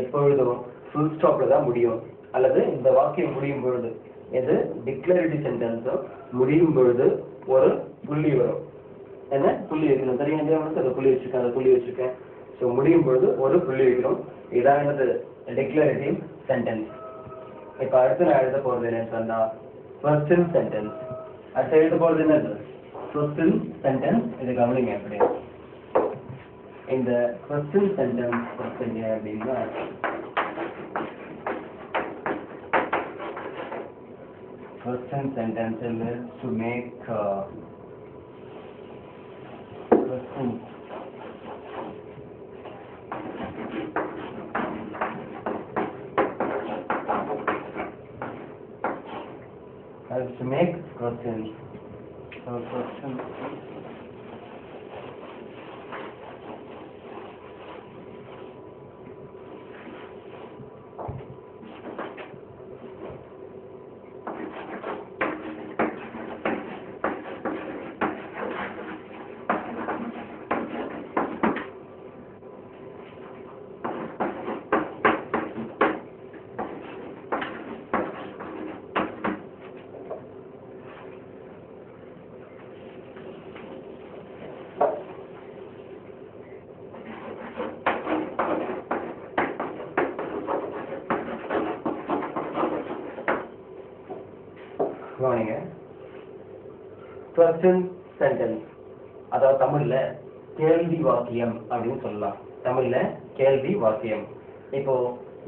எப்பொழுதும் full stopல தான் முடியும். அல்லது இந்த வாக்கியம் முடியும் பொழுது, எது டிக்ளரேட்டிவ் சென்டென்ஸ் முடியும் பொழுது ஒரு புள்ளி வரும். என்ன புள்ளி வைக்கணும்? தெரியும், அதை புள்ளி வச்சிருக்கேன். ஸோ முடியும் பொழுது ஒரு புள்ளி வைக்கணும். இதான் என்னது? Declarative sentence. இப்ப அடுத்து நான் எழுத போறது என்னன்னு சொன்னா கொஸ்டின் சென்டென்ஸ். அடுத்து எழுத போறது என்னது? Question sentence. இது கவனிங்க. எப்படி இந்த கொஸ்டின் சென்டென்ஸ் கொடுத்தீங்க அப்படின்னா, question sentence to make question to make questions. So question. கவனிங்க. கொஸ்டின் சென்டென்ஸ் அதாவது தமிழ்ல கேள்வி வாக்கியம் அப்படின்னு சொல்லலாம். தமிழ்ல கேள்வி வாக்கியம். இப்போ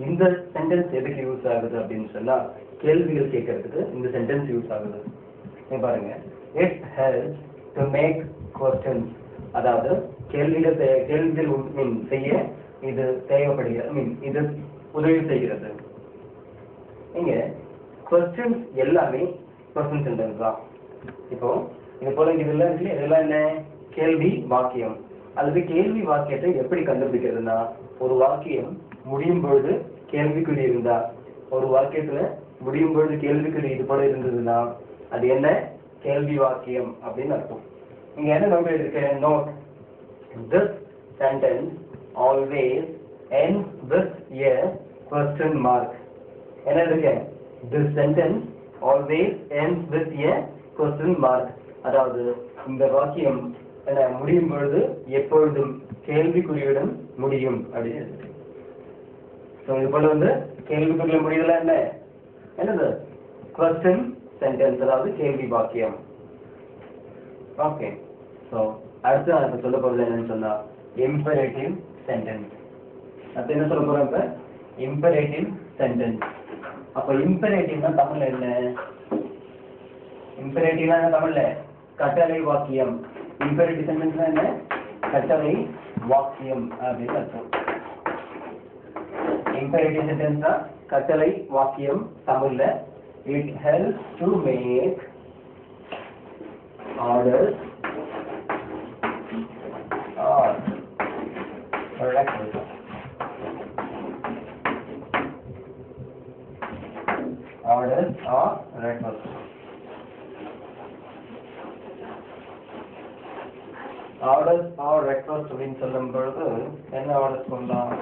இந்த சென்டென்ஸ் எதுக்கு யூஸ் ஆகுது அப்படின்னு சொன்னா கேள்விகள் கேட்கறதுக்கு இந்த சென்டென்ஸ் யூஸ் ஆகுது. நீங்க பாருங்க, it helps to make questions, அதாவது கேள்விகள் செய்ய இது தேவைப்படுகிறது, இது உதவி செய்கிறது. இங்க क्वेश्चंस எல்லாமே पर्सन சென்டென்ஸ் தான். இப்போ இது போல இதெல்லாம் இருக்கு, இதெல்லாம் என்ன கேள்வி வாக்கியம். அல்லது கேள்வி வாக்கியத்தை எப்படி கண்டுபிடிக்கிறதுனா, ஒரு வாக்கியம் முடியும் பொழுது கேள்விக்குறி இருந்தா, ஒரு வாக்கியத்துல முடியும் பொழுது கேள்விக்குறி இது போல இருந்ததுன்னா அது என்ன கேள்வி வாக்கியம் அப்படின்னு அர்த்தம். இங்க என்ன நோட் இருக்கு, note this sentence always ends with a question mark. என்ன இருக்கு, this sentence always ends with a question mark. அதாவது இந்த வாக்கியம் என்ன முடியும் பொழுது எப்பொழுதும் கேள்விக்குறியுடன் முடியும் அப்படின்னு இருக்கு. ஸோ இது போல கேள்விக்குறியில முடியல என்னது question sentence, அதாவது கேள்வி வாக்கியம். ஓகே, ஸோ அடுத்து நான் இப்போ சொல்ல போறது என்னன்னு சொன்னா imperative sentence. அடுத்து என்ன சொல்ல போறோம், இப்ப imperative sentence. அப்ப imperative தமிழ்ல என்ன, imperative தமிழ்ல கட்டளை வாக்கியம். imperative sentence என்ன, கட்டளை வாக்கியம் அப்படின்னு அர்த்தம். imperative sentence கட்டளை வாக்கியம் தமிழ்ல. it helps to make orders or requests. Orders or requests. Orders or requests அப்படின்னு சொல்லும் பொழுது என்ன ஆர்டர்ஸ் சொல்லலாம்,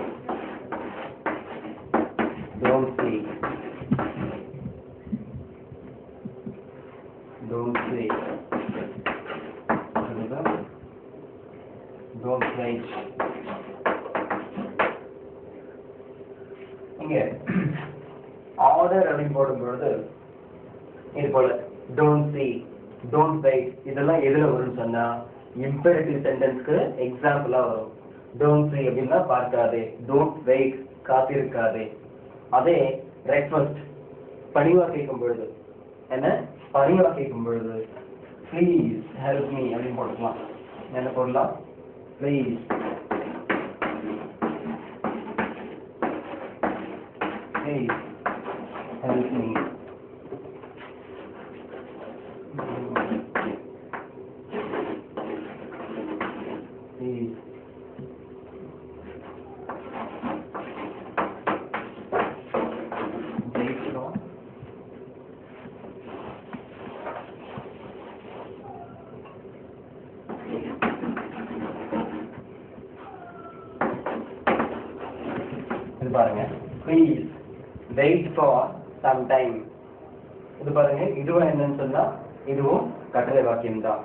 don't see, don't say, don't write. இங்க ஆர்டர் அப்படின்னு போடும்பொழுது இது போல don't see, don't wait இதெல்லாம் எதுல வரும்னு சொன்னா imperative sentenceக்கு எக்ஸாம்பிளா வரும். don't see அப்படின்னா பார்க்காதே, don't wait காத்திருக்காதே. அதே request பணிவா கேட்கும் பொழுது என்ன, பணிவா கேட்கும் பொழுது please help me அப்படின்னு போட்டுக்கலாம். என்ன போடலாம், please please help me. Please இது பாருங்க, please wait for some time. இது பாருங்க, இதுவும் என்னன்னு சொன்னா இதுவும் கட்டளை வாக்கியம் தான்.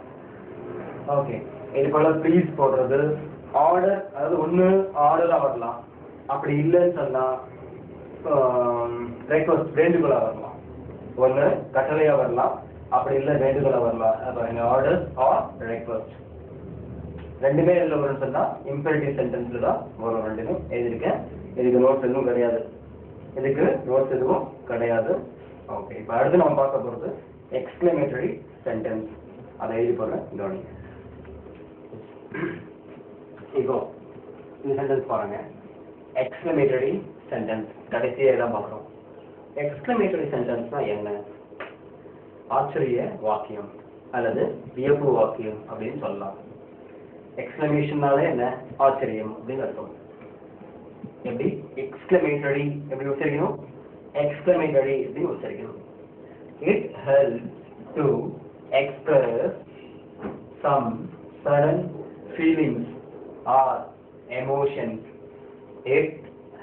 ஓகே, இது போல ப்ளீஸ் போடுறது ஆர்டர், அதாவது ஒன்று ஆர்டரா வரலாம், அப்படி இல்லைன்னு சொன்னா ரெக்வஸ்ட் வேண்டுகோளா வரலாம். ஒன்று கட்டளையா வரலாம், அப்படி இல்லை வேண்டுகோளா வரலாம். பாருங்க, ஆர்டர் ஆர் ரெக்வஸ்ட் ரெண்டுமே இதில் வரும்னு சொன்னா இம்பெரேட்டிவ் சென்டென்ஸ்ல தான் வரும். ரெண்டுமே எழுதியிருக்கேன். இதுக்கு நோட்ஸ் எதுவும் கிடையாது, இதுக்கு நோட்ஸ் எதுவும் கிடையாது. ஓகே, இப்போ அடுத்து நம்ம பார்க்க போகிறது எக்ஸ்கிளமேட்டரி சென்டென்ஸ். அதை எழுதி போடுறேன், கவனிங்க. இப்போ இந்த சென்டென்ஸ் பாருங்க, எக்ஸ்கிளமேட்டரி சென்டென்ஸ் கடைசியாக தான் பார்க்குறோம். எக்ஸ்கிளமேட்டரி சென்டென்ஸ்னா என்ன, ஆச்சரிய வாக்கியம் அல்லது வியப்பு வாக்கியம் அப்படின்னு சொல்லலாம். எக்ஸ்கிளமேஷன்னாலே என்ன, ஆச்சரியம் அப்படின்னு அர்த்தம். எப்படி எக்ஸ்கிளமேட்டரி எப்படி உச்சரிக்கணும், எக்ஸ்கிளமேட்டரி அப்படின்னு உச்சரிக்கணும். It helps to express some sudden feelings or emotions. It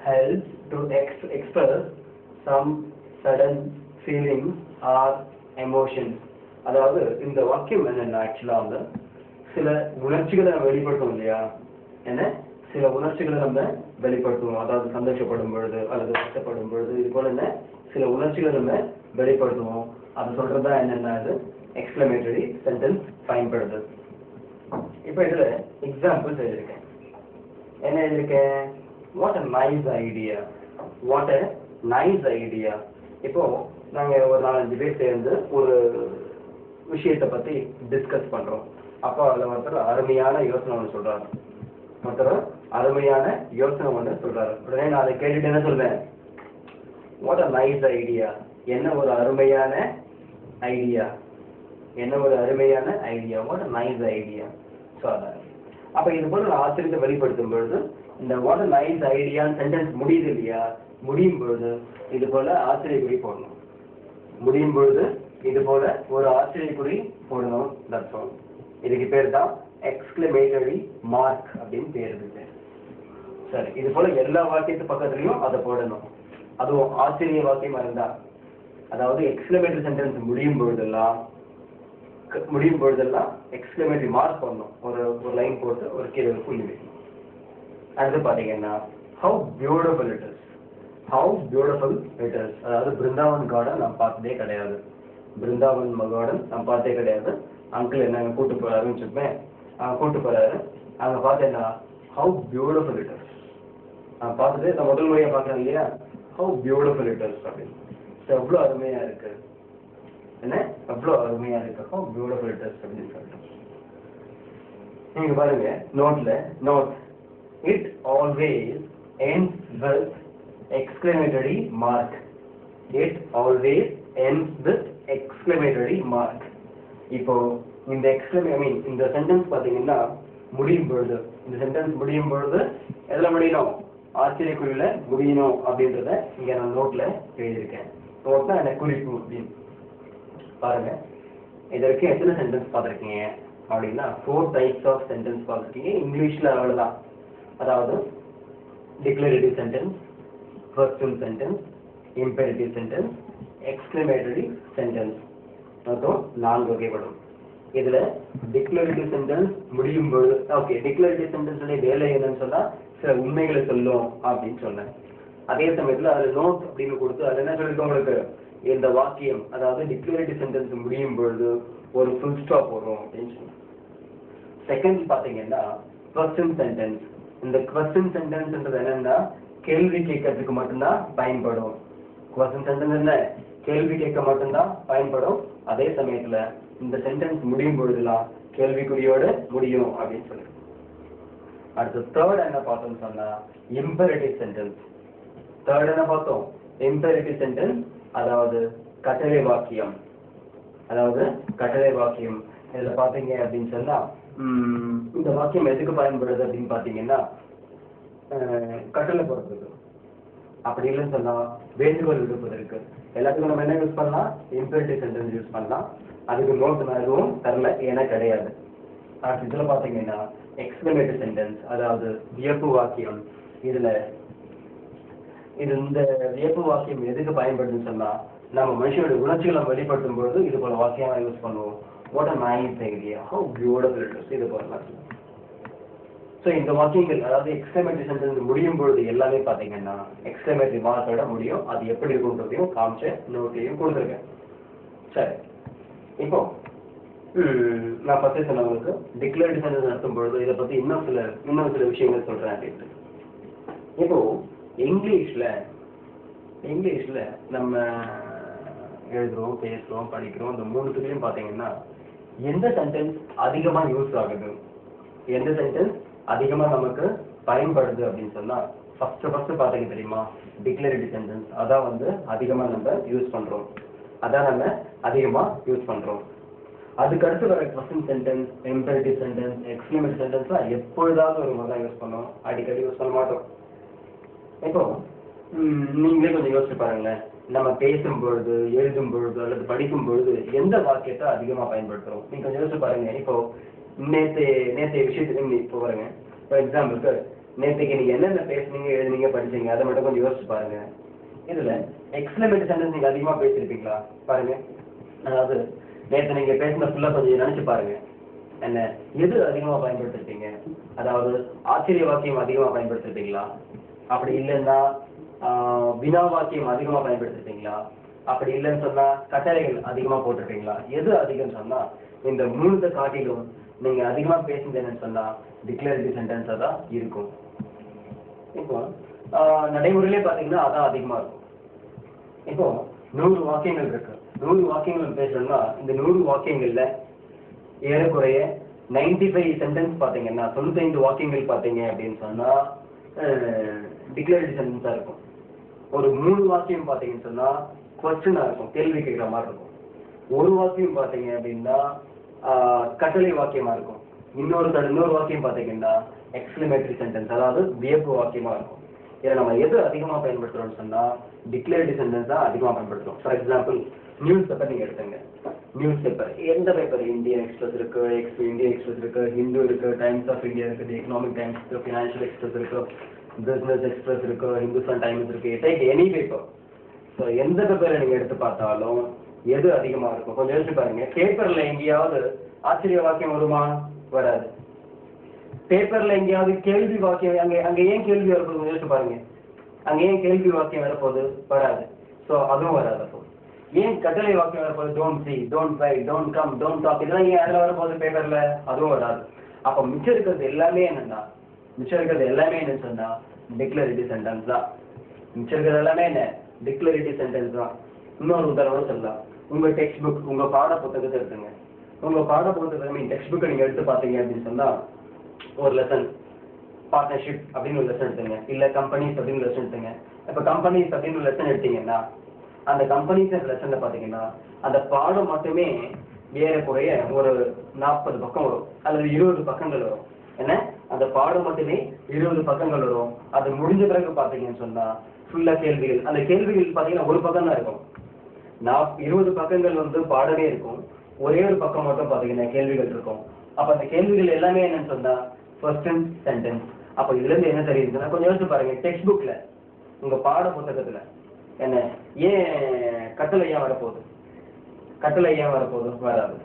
helps to express some sudden feelings or emotions. அதாவது இந்த வாக்கியம் என்னன்னா ஆக்சுவலா சில உணர்ச்சிகளை நம்ம வெளிப்படுத்தும் இல்லையா, என்ன சில உணர்ச்சிகளை நம்ம வெளிப்படுத்துவோம். அதாவது சந்தோஷப்படும் பொழுது அல்லது கஷ்டப்படும் பொழுது இது போல என்ன சில உணர்ச்சிகளை நம்ம வெளிப்படுத்துவோம். அது சொல்றதுதான் என்னன்னா அது எக்ஸ்கிளமேட்டரி சென்டென்ஸ் பயன்படுது. இப்போ இதுல எக்ஸாம்பிள்ஸ் எழுதியிருக்கேன். என்ன எழுதியிருக்கேன், what a nice idea, what a nice idea. இப்போ நாங்க ஒரு 4-5 பேர் சேர்ந்து ஒரு விஷயத்தை பத்தி டிஸ்கஸ் பண்றோம். அப்போ அதுல ஒருத்தர் அருமையான யோசனை ஒன்று சொல்றாரு, ஒருத்தர் அருமையான யோசனை ஒன்று சொல்றாரு. உடனே நான் அதை கேட்டுட்டு என்ன சொல்வேன், வாட் அ நைஸ் ஐடியா, என்ன ஒரு அருமையான ஐடியா, என்ன ஒரு அருமையான idea, what a nice idea. So அதான் அப்ப இது போல நான் ஆச்சரியத்தை வெளிப்படுத்தும் பொழுது இந்த வாட் அ நைஸ் ஐடியான்னு சென்டென்ஸ் முடியுது இல்லையா, முடியும் பொழுது இது போல ஆச்சரியக்குறி போடணும். முடியும் பொழுது இது போல ஒரு ஆச்சரியக்குறி போடணும். That's all. இதுக்கு பேர் தான் எக்ஸ்கிளமேட்டரி மார்க் அப்படின்னு பேர் இருக்கு. சரி, இது போல எல்லா வாக்கியத்து பக்கத்துலயும் அதை போடணும். அதுவும் ஆச்சரிய வாக்கியமா இருந்தா, அதாவது எக்ஸ்கிளமேட்டரி சென்டென்ஸ் முடியும் பொழுதெல்லாம் எக்ஸ்கிளமேட்டரி மார்க் பண்ணணும். ஒரு லைன் போட்டு ஒரு கீழே புள்ளி வைக்கணும். அடுத்து பாத்தீங்கன்னா how beautiful it is, how beautiful it is. அதாவது பிருந்தாவன் கார்டன் நான் பார்த்ததே கிடையாது, பிருந்தாவன் கார்டன் நான் பார்த்ததே கிடையாது. அங்கிள் என்ன கூட்டு போறாருன்னு வச்சுப்பேன், கூட்டு போறாரு. அங்க பார்த்தேன்னா ஹவு பியூட்டிஃபுல் இட் இஸ், நான் பார்த்தது நான் முதல் முறையா பார்க்கறேன் இல்லையா, ஹவு பியூட்டிஃபுல் இட் இஸ் அப்படின்னு. எவ்வளோ அருமையா இருக்கு, என்ன எவ்வளோ அருமையா இருக்கு, ஹவு பியூட்டிஃபுல் இட் இஸ் அப்படின்னு சொல்லிட்டு. நீங்க பாருங்க நோட்ல, note it always ends with exclamatory mark, it always ends with exclamatory mark. இப்போ இந்த இந்த சென்டென்ஸ் பாத்தீங்கன்னா முடியும் பொழுது, இந்த சென்டென்ஸ் முடியும் பொழுது எதுல முடியணும், ஆச்சரியக்குறியில முடியணும் அப்படின்றத இங்க நான் நோட்ல எழுதியிருக்கேன். நோட்ல எனக்கு குறிப்பு அப்படின்னு பாருங்க. இதற்கு எத்தனை சென்டென்ஸ் பார்த்துருக்கீங்க அப்படின்னா 4 types ஆஃப் சென்டென்ஸ் பார்த்துருக்கீங்க. இங்கிலீஷ்ல அவ்வளவுதான். அதாவது declarative sentence, question sentence, imperative sentence, exclamatory sentence, மொத்தம் 4 வகைப்படும். இதுல டிக்ளரேட்டிவ் சென்டென்ஸ் முடியும் பொழுது, ஓகே, டிக்ளரேட்டிவ் சென்டென்ஸுடைய வேலை என்னன்னு சொன்னா சில உண்மைகளை சொல்லும் அப்படின்னு சொன்னேன். அதே சமயத்துல அதுல நோட் அப்படின்னு கொடுத்து அது என்ன சொல்லிருக்கு உங்களுக்கு, இந்த வாக்கியம் அதாவது டிக்ளரேட்டிவ் சென்டென்ஸ் முடியும் பொழுது ஒரு ஃபுல் ஸ்டாப் வரும் அப்படின்னு சொன்னேன். செகண்ட் பாத்தீங்கன்னா கொஸ்டின் சென்டென்ஸ். இந்த கொஸ்டின் சென்டென்ஸ்ன்றது என்னன்னா கேள்வி கேட்கறதுக்கு மட்டும்தான் பயன்படும். கொஸ்டின் சென்டென்ஸ் என்ன, கேள்வி கேட்க மட்டும்தான் பயன்படும். அதே சமயத்துல இந்த சென்டென்ஸ் முடியும் பொழுதுலாம் கேள்விக்குறியோட முடியும் அப்படின்னு சொல்லி. அடுத்து தேர்ட் என்ன பார்த்தோம்னு சொன்னா இம்பெரேட்டிவ் சென்டென்ஸ். தேர்ட் என்ன பார்த்தோம், இம்பெரேட்டிவ் சென்டென்ஸ், அதாவது கட்டளை வாக்கியம். அதாவது கட்டளை வாக்கியம் இதுல பாத்தீங்க அப்படின்னு சொன்னா இந்த வாக்கியம் எதுக்கு பயன்படுது அப்படின்னு பாத்தீங்கன்னா கட்டளை போடுறதுக்கு, அப்படி இல்லைன்னு சொன்னா வேண்டுகோள் விடுப்பதற்கு. எல்லாத்துக்கும் நம்ம என்ன யூஸ் பண்ணலாம், இம்பெரேட்டிவ் சென்டென்ஸ் யூஸ் பண்ணலாம். அதுக்கு நோட் நான் எதுவும் தரல, ஏன்னா கிடையாது. அடுத்து இதுல பாத்தீங்கன்னா எக்ஸ்கிளமேட்டரி சென்டென்ஸ், அதாவது வியப்பு வாக்கியம். இதுல இந்த வியப்பு வாக்கியம் எதுக்கு பயன்படுதுன்னு சொன்னா நம்ம மனுஷனுடைய உணர்ச்சிகளை வெளிப்படுத்தும் பொழுது இது போல வாக்கியமா யூஸ் பண்ணுவோம். What a nice idea, have beautiful it is, இது போல. ஸோ இந்த வாக்கியங்கள் அதாவது எக்ஸ்கிளமேட்டரி சென்டென்ஸ் முடியும் பொழுது எல்லாமே பாத்தீங்கன்னா எக்ஸ்கிளமேட்டரி மார்க்கோட முடியும். அது எப்படி இருக்குன்றதையும் காமிச்ச நோட்லையும் கொடுத்துருக்கேன். சரி, இப்போ நான் ஃபர்ஸ்ட் சொன்னவங்களுக்கு டிக்ளரேட்டிவ் சென்டென்ஸ் நடத்தும் பொழுது இதை பத்தி இன்னும் சில விஷயங்கள் சொல்றேன் அப்படின்ட்டு. இப்போ இங்கிலீஷ்ல நம்ம எழுதுறோம், பேசுறோம், படிக்கிறோம். இந்த மூணுத்துலயும் பாத்தீங்கன்னா எந்த சென்டென்ஸ் அதிகமா யூஸ் ஆகுது, எந்த சென்டென்ஸ் அதிகமா நமக்கு பயன்படுது அப்படின்னு சொன்னா ஃபர்ஸ்ட் பாத்தீங்க தெரியுமா, டிக்ளரேட்டிவ் சென்டென்ஸ். அதான் அதிகமா நம்ம யூஸ் பண்றோம், அதான் நம்ம அதிகமா யூஸ் பண்றோம். அதுக்கு அடுத்து வர question sentence, imperative sentence, exclamatory சென்டென்ஸ்லாம் எப்பொழுதாவது ஒரு மாதிரி தான் யூஸ் பண்ணுவோம், அடிக்கடி யூஸ் பண்ண மாட்டோம். இப்போ நீங்களே கொஞ்சம் யோசிச்சு பாருங்களேன், நம்ம பேசும் பொழுது, எழுதும் பொழுது அல்லது படிக்கும் பொழுது எந்த வாக்கியத்தை அதிகமா பயன்படுத்துறோம். நீங்க கொஞ்சம் யோசிச்சு பாருங்க. இப்போ நேற்றைய விஷயத்துக்கு இப்போ பாருங்க, ஃபார் எக்ஸாம்பிளுக்கு நேற்றைக்கு நீங்க என்னென்ன பேசுனீங்க, எழுதுனீங்க, படிச்சீங்க, அதை மட்டும் கொஞ்சம் யோசிச்சு பாருங்க. இதுல எக்ஸ்கிளமேட்டரி சென்டென்ஸ் நீங்க அதிகமா பேசியிருப்பீங்களா பாருங்க. அதாவது நேற்று நீங்க பேசின ஃபுல்லா கொஞ்சம் நினைச்சு பாருங்க, என்ன எது அதிகமா பயன்படுத்திருப்பீங்க. அதாவது ஆச்சரிய வாக்கியம் அதிகமா பயன்படுத்திருப்பீங்களா, அப்படி இல்லைன்னா வினா வாக்கியம் அதிகமா பயன்படுத்திருப்பீங்களா, அப்படி இல்லைன்னு சொன்னா கட்டளைகள் அதிகமா போட்டிருப்பீங்களா. எது அதிகம் சொன்னா இந்த மூணுத்தை காட்டிலும் நீங்க அதிகமா பேசுனது என்னன்னு சொன்னா டிக்ளரேட்டிவ் சென்டென்ஸா தான் இருக்கும். இப்போ நடைமுறையிலே பார்த்தீங்கன்னா அதான் அதிகமாக இருக்கும். இப்போ 100 வாக்கியங்கள் இருக்கு. 100 வாக்கியங்கள் பேசணும்னா இந்த 100 வாக்கியங்கள்ல ஏறக்குறைய 95 சென்டென்ஸ் பார்த்தீங்கன்னா 95 வாக்கியங்கள் பார்த்தீங்க அப்படின்னு சொன்னா டிக்ளரேட்டிவ் சென்டென்ஸா இருக்கும். ஒரு 3 வாக்கியம் பார்த்தீங்கன்னு சொன்னா கொஸ்டினா இருக்கும், கேள்வி கேட்குற மாதிரி இருக்கும். ஒரு வாக்கியம் பார்த்தீங்க அப்படின்னா கட்டளை வாக்கியமா இருக்கும். இன்னொரு வாக்கியம் பார்த்தீங்கன்னா எக்ஸ்கிளமேட்டரி சென்டென்ஸ், அதாவது வியப்பு வாக்கியமா இருக்கும். இதை நம்ம எது அதிகமாக பயன்படுத்துறோம்னு சொன்னா டிக்ளரேட்டிவ் சென்டென்ஸ் தான் அதிகமாக பயன்படுத்துறோம். ஃபார் எக்ஸாம்பிள் நியூஸ் பேப்பர் நீங்க எடுத்துங்க. நியூஸ் பேப்பர் எந்த பேப்பர்? இந்தியன் எக்ஸ்பிரஸ் இருக்கு, இந்தியன் எக்ஸ்பிரஸ் இருக்கு, ஹிந்து இருக்கு, டைம்ஸ் ஆஃப் இந்தியா இருக்குது, எக்கனாமிக் டைம்ஸ் இருக்கு, ஃபினான்ஷியல் எக்ஸ்பிரஸ் இருக்கு, பிசினஸ் எக்ஸ்பிரஸ் இருக்கு, ஹிந்துஸ்தான் டைம்ஸ் இருக்கு. Take any paper. ஸோ எந்த பேப்பரை நீங்க எடுத்து பார்த்தாலும் எது அதிகமா இருக்கும் கொஞ்சம் யோசிச்சு பாருங்க. பேப்பர்ல எங்கேயாவது ஆச்சரிய வாக்கியம் வருமா? வராது. பேப்பர்ல எங்கேயாவது கேள்வி வாக்கியம் அங்க ஏன் கேள்வி வரப்போகுது யோசிச்சு பாருங்க. அங்க ஏன் கேள்வி வாக்கியம் வரப்போகுது? வராது. ஸோ அதுவும் வராது. அப்போ ஏன் கட்டளை வாக்கியம் வரப்போகுது? Don't see, don't fight, don't come, don't talk, இதெல்லாம் ஏன் அதில் வரப்போகுது பேப்பர்ல? அதுவும் வராது. அப்போ மிச்சம் இருக்கிறது எல்லாமே என்னன்னு சொன்னா டிக்ளரேட்டிவ் சென்டென்ஸ் தான். மிச்சம் இருக்கிறது எல்லாமே என்ன? டிக்ளரேட்டிவ் சென்டென்ஸ் தான். இன்னொரு உதாரணம் சொல்லலாம். உங்க டெக்ஸ்ட் புக், உங்க பாட புத்தகத்தை எடுத்துங்க. உங்க பாட புத்தகத்தை டெக்ஸ்ட் புக்கை நீங்க எடுத்து பார்த்தீங்க அப்படின்னு சொன்னா ஒரு லெசன் பார்ட்னர்ஷிப் அப்படின்னு ஒரு லெசன் எடுத்துங்க, இல்ல கம்பெனிஸ் அப்படின்னு ஒரு லெசன் எடுத்துங்க. இப்ப கம்பெனிஸ் அப்படின்னு ஒரு லெசன் எடுத்தீங்கன்னா அந்த கம்பெனிஸ் லெசன்ல பாத்தீங்கன்னா அந்த பாடம் மட்டுமே ஏறக்குறைய ஒரு 40 பக்கம் வரும், அல்லது 20 பக்கங்கள் வரும். என்ன? அந்த பாடம் மட்டுமே 20 பக்கங்கள் வரும். அது முடிஞ்ச பிறகு பாத்தீங்கன்னு சொன்னா ஃபுல்லா கேள்விகள். அந்த கேள்விகள் பாத்தீங்கன்னா ஒரு பக்கம் தான் இருக்கும். 20 பக்கங்கள் பாடமே இருக்கும், ஒரே ஒரு பக்கம் மட்டும் பாத்தீங்கன்னா கேள்விகள் இருக்கும். அப்ப அந்த கேள்விகள் எல்லாமே என்னன்னு சொன்னா கொஸ்டின் சென்டென்ஸ். அப்ப இதுல இருந்து என்ன தெரியுதுன்னா கொஞ்சம் யோசிச்சு பாருங்க. டெக்ஸ்ட் புக்ல உங்க பாட புத்தகத்துல என்ன ஏன் கட்டளை ஏன் வரப்போகுது? வராது.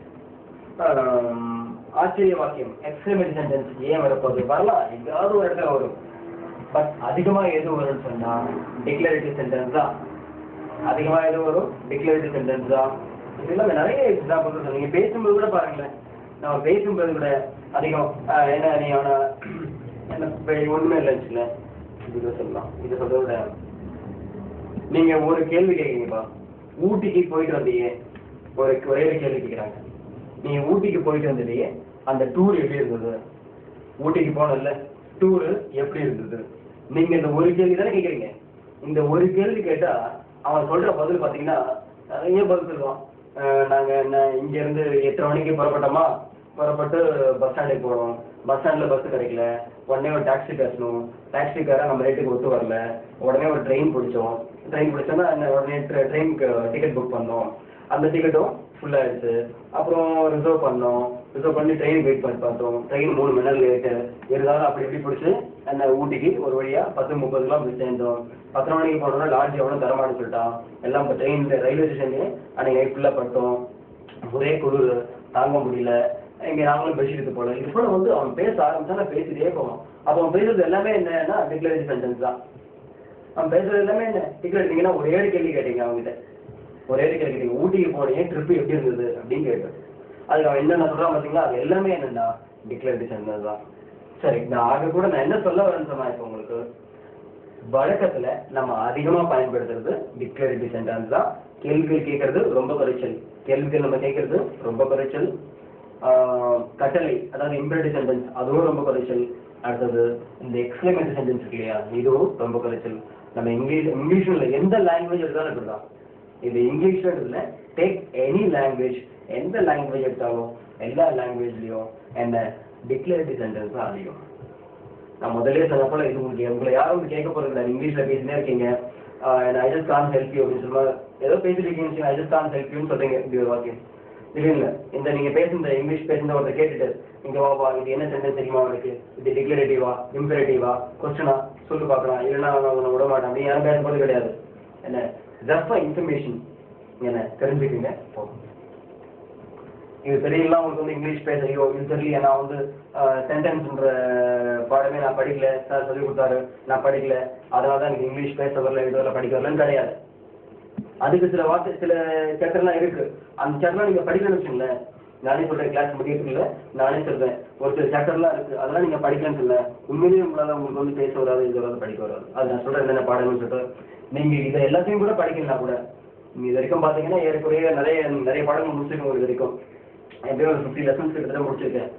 ஆச்சரிய வாக்கியம் எக்ஸ்கிளமேட்டரி சென்டென்ஸ் ஏன் வரப்போகுது? வரலாம், எங்காவது ஒரு இடத்துல வரும். பட் அதிகமா எது வரும்னு சொன்னா டிக்ளரேட்டிவ் சென்டென்ஸ் தான். அதிகமா எது வரும்? டிக்ளரேட்டிவ் சென்டென்ஸ் தான். இதெல்லாம் நிறைய எக்ஸாம்பிள் நீங்க பேசும்போது கூட பாருங்களேன். நம்ம பேசும்போது கூட அதிகம் என்ன நீ அவனை என்ன ஒண்ணுமே இல்லைன்னு இது சொல்லலாம். இது சொல்றத விட நீங்க ஒரு கேள்வி கேட்குறீங்கப்பா, ஊட்டிக்கு போயிட்டு வந்தீங்க, ஒரே ஒரு கேள்வி கேட்குறாங்க. நீங்க ஊட்டிக்கு போயிட்டு வந்தீங்க, அந்த டூர் எப்படி இருந்தது? ஊட்டிக்கு போனல டூரு எப்படி இருந்தது? நீங்க இந்த ஒரு கேள்வி தானே கேட்குறீங்க. இந்த ஒரு கேள்வி கேட்டா அவன் சொல்ற பதில் பாத்தீங்கன்னா நிறைய பதில் சொல்லுவான். நாங்க என்ன இங்க இருந்து 8:30 மணிக்கு புறப்பட்டோமா, புறப்பட்டு பஸ் ஸ்டாண்டுக்கு போனோம், பஸ் ஸ்டாண்ட்ல பஸ் கிடைக்கல, உடனே ஒரு டாக்ஸி பேசணும், டாக்ஸிக்காரன் நம்ம ரேட்டுக்கு ஒத்து வரல, உடனே ஒரு ட்ரெயின் பிடிச்சோம், ட்ரெயின் பிடிச்சோன்னா உடனே ட்ரெயினுக்கு டிக்கெட் புக் பண்ணோம், அந்த டிக்கெட்டும் ஃபுல் ஆயிடுச்சு. அப்புறம் ரிசர்வ் பண்ணி ட்ரெயினுக்கு வெயிட் பண்ணி பார்த்தோம், ட்ரெயின் 3 மணி நேரம் லேட்டு இருந்தாலும் அப்படி இப்படி பிடிச்சி அந்த ஊட்டிக்கு ஒரு வழியா 10:30 போய் சேர்ந்தோம். 10 மணிக்கு போனோம்னா லாட்ஜ் எவ்வளோ தரமானு சொல்லிட்டான். எல்லாம் இப்போ ட்ரெயினில் ரயில்வே ஸ்டேஷன்லேயே அன்னைக்கு நைட் ஃபுல்லாக பட்டோம். ஒரே குளிர் தாங்க முடியல, இங்கே நாங்களும் பெட்ஷீட் போல. இது போல அவன் பேச ஆரம்பிச்சா பேசிட்டே போவான். அப்போ அவன் பேசுறது எல்லாமே என்னன்னா டிக்ளரேட்டிவ் சென்டென்ஸ் தான். அவன் பேசுறது எல்லாமே என்ன டிக்ளரேட்டிங்கன்னா ஒரே ஒரு கேள்வி கேட்டீங்க அவங்ககிட்ட, ஊட்டிக்கு போனீங்க, ட்ரிப்பு எப்படி இருந்தது அப்படின்னு கேட்டு அதுக்கு அவன் என்னென்ன சொல்றான் பார்த்தீங்களா, அது எல்லாமே என்னன்னா டிக்ளரேட்டிவ் சென்டென்ஸ் தான். சரி, நான் கூட என்ன சொல்ல வரேன்னு சொன்னா இப்போ உங்களுக்கு வழக்கத்துல நம்ம அதிகமா பயன்படுத்துறது டிக்ளரேட்டிவ் சென்டென்ஸ் தான். கேள்விகள் கேட்கறது ரொம்ப குறைச்சல், கட்டளை அதாவது இம்பரேட்டிவ் சென்டென்ஸ் அதுவும் ரொம்ப குறைச்சல். அடுத்தது இந்த எக்ஸ்கிளமேட்டரி சென்டென்ஸ் இருக்கு இல்லையா, இதுவும் ரொம்ப குறைச்சல். நம்ம இங்கிலீஷ்ல எந்த லாங்குவேஜ் எடுத்தாலும் இப்படிதான். இது இங்கிலீஷ்ல இல்லை, டேக் எனி லாங்குவேஜ், எந்த லாங்குவேஜ் எடுத்தாலும் எல்லா லாங்குவேஜ்லயும் என்ன டிக்ளரேட்டிவ் சென்டென்ஸ் தான் அதிகம். நான் முதல்ல சொன்ன போல இது உங்களை யாரும் கேட்க போறது இல்லை. இங்கிலீஷ்ல பேசினே இருக்கீங்க, I just can't help you அப்படின்னு சொல்லுவாங்க. ஏதோ பேசிட்டு இருக்கீங்க, ஐ ஜஸ்ட் கான்ட் ஹெல்ப் யூன்னு சொல்றீங்க இப்படி ஒரு வாக்கியம் இல்லைங்களா. இந்த நீங்க பேசுற இங்கிலீஷ் பேசுற ஒருத்தர் கேட்டுட்டு இங்க வாப்பா, இது என்ன சென்டென்ஸ் தெரியுமா உனக்கு, இது டிக்ளரேட்டிவா இம்பரேட்டிவா கொஸ்டினா சொல்லு பார்க்கலாம், இல்லைன்னா அவனை விட மாட்டான் அப்படின்னு யாரும் பேச போது கிடையாது. என்ன ஜஸ்ட் இன்ஃபர்மேஷன் என்ன தெரிஞ்சுக்குங்க போதும். இது தெரியலாம் உங்களுக்கு இங்கிலீஷ் பேச ஐயோ இது தெரியல, நான் சென்டென்ஸ்ன்ற பாடமே நான் படிக்கல, சார் சொல்லி கொடுத்தாரு நான் படிக்கல, அதனால தான் எனக்கு இங்கிலீஷ் பேச வரல, இதெல்லாம் படிக்க வரலன்னு கிடையாது. அதுக்கு சில சாப்டர்லாம் இருக்கு, அந்த சாப்டர்லாம் நீங்க படிக்கணும்னு வச்சுங்களேன், நானே சொல்றேன் கிளாஸ் முடியறதுக்குள்ள நானே சொல்றேன் ஒரு சில சாப்டர்லாம் இருக்கு அதெல்லாம் நீங்க படிக்கலாம்னு சொல்ல உண்மையிலேயே உங்களால உங்களுக்கு வந்து பேச வராது இது வராது படிக்க வராது அது நான் சொல்றேன் என்னென்ன பாடம்னு சொல்லிட்டு நீங்க இதை எல்லாத்தையும் கூட படிக்கலாம் கூட நீங்க இது வரைக்கும் பாத்தீங்கன்னா ஏறக்குறைய நிறைய பாடங்கள் முடிச்சிருக்கோம் இது வரைக்கும் எப்படியும் ஒரு 50 லெசன்ஸ் கிட்டத்தட்ட முடிச்சிருக்கேன்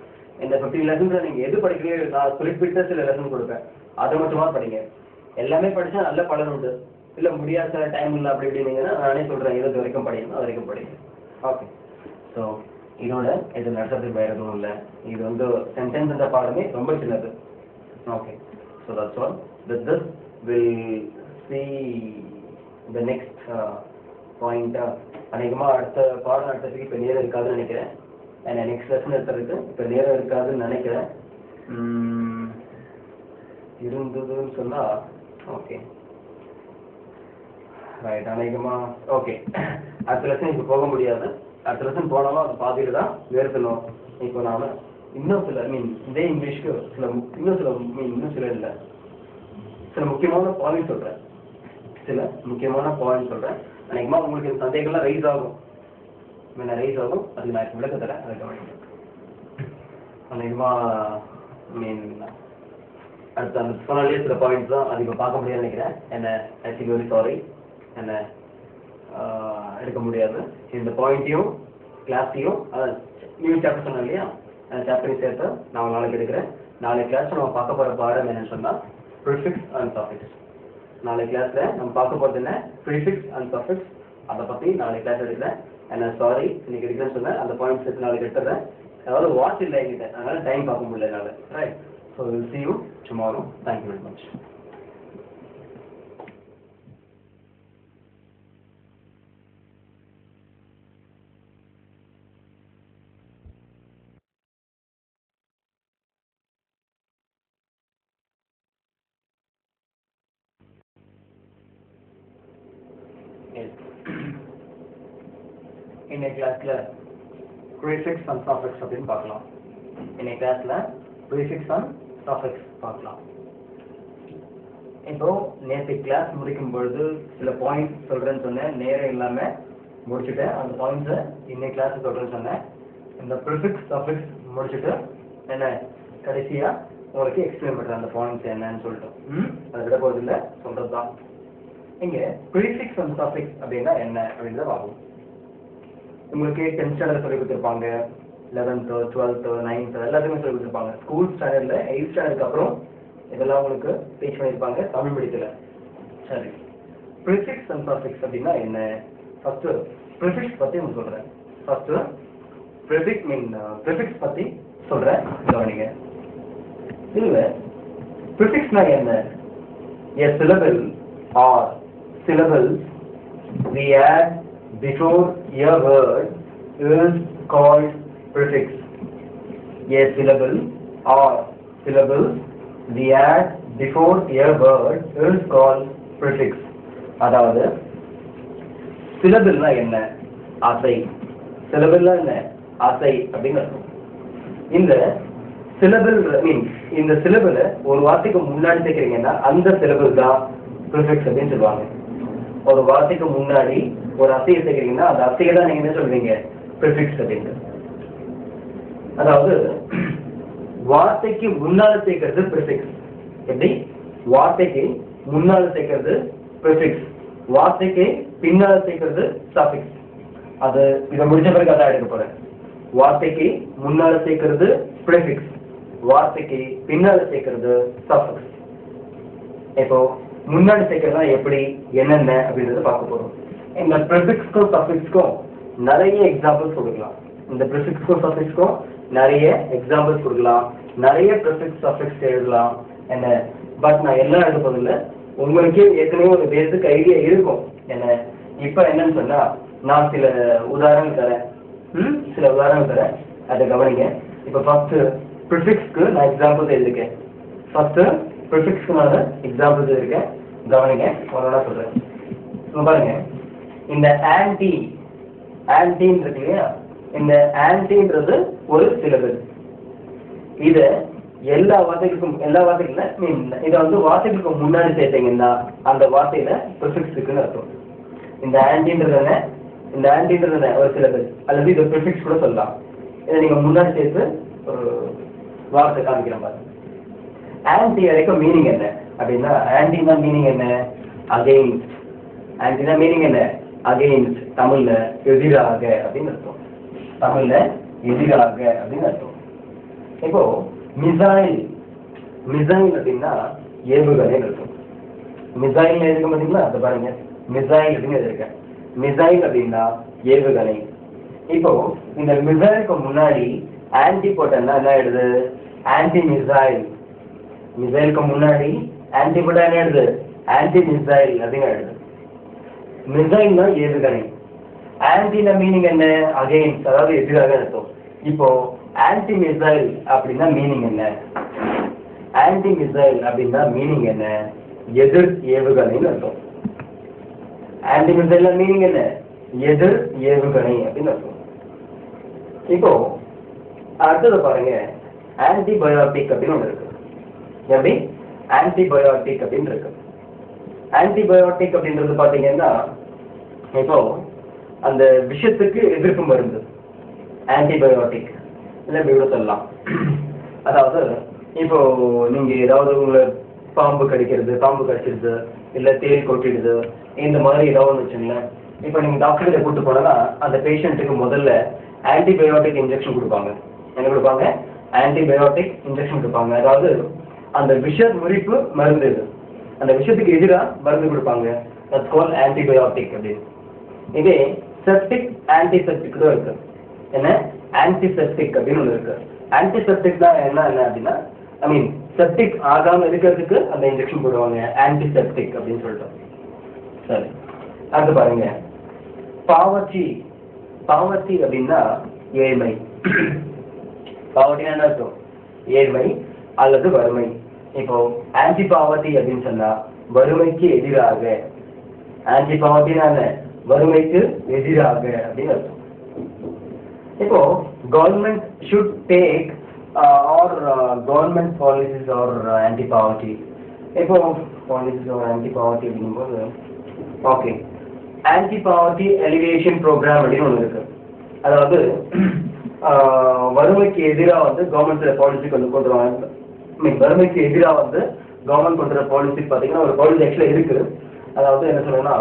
இந்த 15 லெசன்ஸ்ல நீங்க எது படிக்கிறீங்க நான் குறிப்பிட்ட சில லெசன் கொடுப்பேன் அதை மட்டுமா படிங்க எல்லாமே படிச்சா நல்ல பலன் உண்டு இல்ல முடியாத டைம் இல்லை அப்படி இப்படின்னீங்கன்னா நானே சொல்றேன் இது வரைக்கும் படிக்கணும் அது வரைக்கும் படிங்க ஓகே ஸோ இதோட இது நடத்துறதுக்கு வேற எதுவும் இல்லை இது வந்து சென்டென்ஸ் என்ற பாடமே ரொம்ப சின்னது okay so that's all with this will see the next point அநேகமாக அடுத்த பாடம் நடத்துறதுக்கு இப்போ நேரம் இருக்காதுன்னு நினைக்கிறேன் ஏன்னா நெக்ஸ்ட் லெசன் எடுத்துறதுக்கு இப்போ நேரம் இருக்காதுன்னு நினைக்கிறேன் இருந்ததுன்னு சொன்னால் ஓகே ரைட் அநேகமாக ஓகே அடுத்த லெசன் இப்போ போக முடியாது அடுத்த லெசன் போனாலும் அது பாதியில் தான் நிறுத்தணும் இப்போ நான் இன்னும் சில இதே இங்கிலீஷ்க்கு இன்னும் சில இல்லை சில முக்கியமான பாயிண்ட் சொல்கிறேன் அநேகமாக உங்களுக்கு இந்த சந்தேகம்லாம் ரைஸ் ஆகும் அதுக்கு நான் விளக்க தரேன் அதை கவனிங்க அநேகமாக அடுத்த அந்த சொன்னாலே சில பாயிண்ட்ஸ் தான் அது இப்போ பார்க்க முடியாதுன்னு நினைக்கிறேன் என்ன ஆக்சுவலி வெரி சாரி என்ன எடுக்க முடியாது இந்த பாயிண்ட்டையும் கிளாஸையும் நியூ சாப்டர் சொன்னேன் இல்லையா அந்த சாப்டரையும் சேர்த்து நான் நாளைக்கு எடுக்கிறேன் நாளைக்கு கிளாஸ் நம்ம பார்க்க போகிற பாடம் என்னன்னு சொன்னால் ப்ரிஃபிக்ஸ் அண்ட் சஃபிக்ஸ் நாளைக்கு கிளாஸில் நம்ம பார்க்க போகிறது என்ன ப்ரிஃபிக்ஸ் அண்ட் சஃபிக்ஸ் அதை பற்றி நாளைக்கு கிளாஸ் எடுக்கிறேன் என்ன சாரி இன்னைக்கு எடுக்கிறேன்னு சொன்னேன் அந்த பாயிண்ட்ஸ் எடுத்து நாளைக்கு எடுத்துறேன் அதாவது வாட்ச் இல்லை என்கிட்ட அதனால டைம் பார்க்க முடியல என்னால் right so will see you tomorrow. Thank you very much. இன்னைக்கு கிளாஸ்ல ப்ரீஃபிக்ஸ் அண்ட் சஃபிக்ஸ் அப்படின்னு பார்க்கலாம். இன்னைக்கு கிளாஸ்ல ப்ரீஃபிக்ஸ் அண்ட் சஃபிக்ஸ் பார்க்கலாம். இப்போ நேற்று கிளாஸ் முடிக்கும் பொழுது சில பாயிண்ட்ஸ் சொல்றேன்னு சொன்னேன், நேரம் இல்லாம முடிச்சுட்டேன். அந்த பாயிண்ட்ஸை இன்னைக்கு கிளாஸ் சொல்றேன்னு சொன்னேன். இந்த ப்ரீஃபிக்ஸ் சஃபிக்ஸ் முடிச்சுட்டு என்ன கடைசியா உங்களுக்கு எக்ஸ்பிளைன் பண்றேன் அந்த பாயிண்ட்ஸ் என்னன்னு சொல்லிட்டு. அதை விட போறது இல்லை, சொல்றதுதான். இங்க ப்ரீஃபிக்ஸ் அண்ட் சஃபிக்ஸ் அப்படின்னா என்ன அப்படின்றத பார்ப்போம். உங்களுக்கு 10th ஸ்டாண்டர்ட் சொல்லி கொடுத்துருப்பாங்க, 11th 12th 9th எல்லாத்துக்குமே சொல்லி கொடுத்துருப்பாங்க. ஸ்கூல் ஸ்டாண்டர்ட்ல 8th ஸ்டாண்டர்டுக்கு அப்புறம் இதெல்லாம் உங்களுக்கு டீச் பண்ணியிருப்பாங்க தமிழ் மீடியத்துல. சரி, ப்ரிஃபிக்ஸ் அண்ட் சஃபிக்ஸ் அப்படின்னா என்ன? ஃபர்ஸ்ட் ப்ரிஃபிக்ஸ் பத்தி உங்களுக்கு சொல்றேன். ஃபர்ஸ்ட் ப்ரிஃபிக்ஸ் பத்தி சொல்றேன், கவனிங்க. இதுல ப்ரிஃபிக்ஸ்னா என்ன? A syllable or syllables we add before a word is called prefix. A syllable or syllables we add before a word is called prefix. அதாவது syllable-னா என்ன? அசை. syllable-னா என்ன? அசை அப்படின்னு அர்த்தம். இந்த syllable இந்த syllable ஒரு வார்த்தைக்கு முன்னாடி சேர்க்கிறீங்கன்னா அந்த syllable தான் prefix அப்படின்னு சொல்லுவாங்க. ஒரு வார்த்தைக்கு முன்னாடி ஒரு அசையை சேர்க்கிறீங்கன்னா அந்த அசையை தான் நீங்க என்ன சொல்றீங்க? ப்ரிஃபிக்ஸ் அப்படின்னு. அதாவது வார்த்தைக்கு முன்னால சேர்க்கிறது ப்ரிஃபிக்ஸ். எப்படி? வார்த்தைக்கு முன்னால சேர்க்கிறது ப்ரிஃபிக்ஸ், வார்த்தைக்கு பின்னால சேர்க்கிறது சஃபிக்ஸ். அது இதை முடிச்ச பிறகு அதான் எடுக்க போறேன். வார்த்தைக்கு முன்னால சேர்க்கிறது ப்ரிஃபிக்ஸ், வார்த்தைக்கு பின்னால சேர்க்கிறது சஃபிக்ஸ். இப்போ முன்னாடி சேர்க்கிறதா எப்படி என்னென்ன அப்படின்றத பார்க்க போறோம். இந்த ப்ரிஃபிக்ஸ்க்கும் சஃபிக்ஸ்க்கும் நிறைய எக்ஸாம்பிள்ஸ் கொடுக்கலாம். இந்த ப்ரிஃபிக்ஸ்க்கும் சஃபிக்ஸ்க்கும் நிறைய எக்ஸாம்பிள்ஸ் கொடுக்கலாம், நிறைய ப்ரிஃபிக்ஸ் சஃபிக்ஸ் எழுதலாம் என்ன. பட் நான் எல்லாம் எழுத போதில்லை, உங்களுக்கே ஏற்கனவே ஒரு பேசிக் ஐடியா இருக்கும் என்ன. இப்போ என்னன்னு சொன்னா நான் சில உதாரணங்கள் தரேன், அதை கவனிங்க. இப்போ ஃபர்ஸ்ட் ப்ரிஃபிக்ஸ்க்கு நான் எக்ஸாம்பிள்ஸ் எழுதிருக்கேன். ஃபர்ஸ்ட் ப்ரிஃபிக்ஸ்க்கு நான் எக்ஸாம்பிள்ஸ் எழுதிருக்கேன், கவனிங்க. ஒன்றா சொல்றேன். பாருங்க, இந்த ஆன்டின்னு இருக்கு இல்லையா, இந்த ஆன்டின்றது ஒரு சிலபிள். இத எல்லா வார்த்தைகளுக்கும் இதை வந்து வார்த்தைகளுக்கு முன்னாடி சேர்த்தீங்கன்னா அந்த வார்த்தையில ப்ரிஃபிக்ஸ் இருக்குன்னு அர்த்தம். இந்த ஆன்டின்றது என்ன? ஒரு சிலபிள் அல்லது இது ப்ரிஃபிக்ஸ் கூட சொல்லலாம். இதை நீங்க முன்னாடி சேர்த்து ஒரு வார்த்தை காமிக்கிறேன் பாருங்க. ஆன்டி வரைக்கும் மீனிங் என்ன அப்படின்னா, ஆன்டினா மீனிங் என்ன? அகெயின்ஸ்ட். ஆன்டினா மீனிங் என்ன? அகெயின்ஸ்ட். தமிழ்ல எதிராக அப்படின்னு அர்த்தம். தமிழ்ல எதிராக அப்படின்னு அர்த்தம். இப்போ மிசைல், மிசைல் அப்படின்னா ஏவுகணை அர்த்தம். மிசைல் எதுக்கு பார்த்தீங்களா? அதை பாருங்க, மிசைல் அப்படின்னு எதிர்க்க. மிசைல் அப்படின்னா ஏவுகணை. இப்போ இந்த மிசைலுக்கு முன்னாடி ஆன்டி போட்டா என்ன ஆயிடுது? Anti missile. மிசைலுக்கு முன்னாடி ஆன்டி போட்டா என்ன ஆயிடுது? ஆன்டி மிசைல் அப்படின்னு ஆயிடுது. மிசைல்னா ஏவுகணை. ஆன்டினா மீனிங் என்ன? அகைன்ஸ்ட், அதாவது எதிராக அர்த்தம். இப்போ ஆன்டி மிசைல் அப்படின்னா மீனிங் என்ன? ஆன்டி மிசைல் அப்படின்னா மீனிங் என்ன? எதிர் ஏவுகணைன்னு அர்த்தம். ஆன்டி மிசைல் மீனிங் என்ன? எதிர் ஏவுகணை அப்படின்னு அர்த்தம். இப்போ அடுத்தது பாருங்க, ஆன்டிபயோட்டிக் அப்படின்னு ஒன்று இருக்கு. எப்படி? ஆன்டிபயோட்டிக் அப்படின்னு இருக்கு. ஆன்டிபயோட்டிக் அப்படின்றது பாத்தீங்கன்னா, இப்போ அந்த விஷயத்துக்கு எதிர்ப்பு மருந்து ஆன்டிபயோட்டிக் இல்லை இப்படி கூட சொல்லலாம். அதாவது இப்போ நீங்க ஏதாவது உங்களை பாம்பு கடிக்கிறது, பாம்பு கடிச்சிடுது, இல்லை தேள் கொட்டிடுது, இந்த மாதிரி ஏதாவது ஒன்று வச்சுங்களேன். இப்போ நீங்க டாக்டர் கிட்ட கூட்டு போனா அந்த பேஷண்ட்டுக்கு முதல்ல ஆன்டிபயோட்டிக் இன்ஜெக்ஷன் கொடுப்பாங்க. என்ன கொடுப்பாங்க? ஆன்டிபயோட்டிக் இன்ஜெக்ஷன் கொடுப்பாங்க. அதாவது அந்த விஷ முறிப்பு மருந்து, இது அந்த விஷயத்துக்கு எதிராக மருந்து கொடுப்பாங்க. தட்ஸ் கால்ட் ஆன்டிபயோட்டிக் அப்படின்னு. இதே செப்டிக் ஆன்டிசெப்டிக் தான் இருக்கு. என்ன? ஆன்டிசெப்டிக் அப்படின்னு ஒன்று இருக்கு. ஆன்டிசெப்டிக் தான் என்ன அப்படின்னா, ஐ மீன் செப்டிக் ஆகாம இருக்கிறதுக்கு அந்த இன்ஜெக்ஷன் போடுவாங்க, ஆன்டிசெப்டிக் அப்படின்னு சொல்லிட்டு. சரி, அடுத்து பாருங்க, பாவர்ட்டி. பாவர்ட்டி அப்படின்னா ஏழ்மை. பாவர்ட்டினா என்ன அர்த்தம்? ஏழ்மை அல்லது வறுமை. இப்போ ஆன்டி பாவர்ட்டி அப்படின்னு சொன்னா வறுமைக்கு எதிராக. ஆன்டி பாவர்ட்டினா என்ன? வறுமைக்கு எதிராக அப்படின்னு அர்த்தம். இப்போ government should take or government policies are anti poverty. இப்போ பாலிசிஸ் ஆர் ஆன்டி பாவர்ட்டி அப்படிங்கும்போது, okay, anti poverty alleviation program அப்படின்னு ஒன்று இருக்கு. அதாவது வறுமைக்கு எதிராக வந்து கவர்மெண்ட் சில பாலிசி கொண்டு வராங்க. வறுமைக்கு எதிராக வந்து கவர்மெண்ட் கொண்டு வர பாலிசி பார்த்தீங்கன்னா ஒரு பாலிசி ஆக்சுவலாக இருக்கு. அதாவது என்ன சொல்லணும்னா,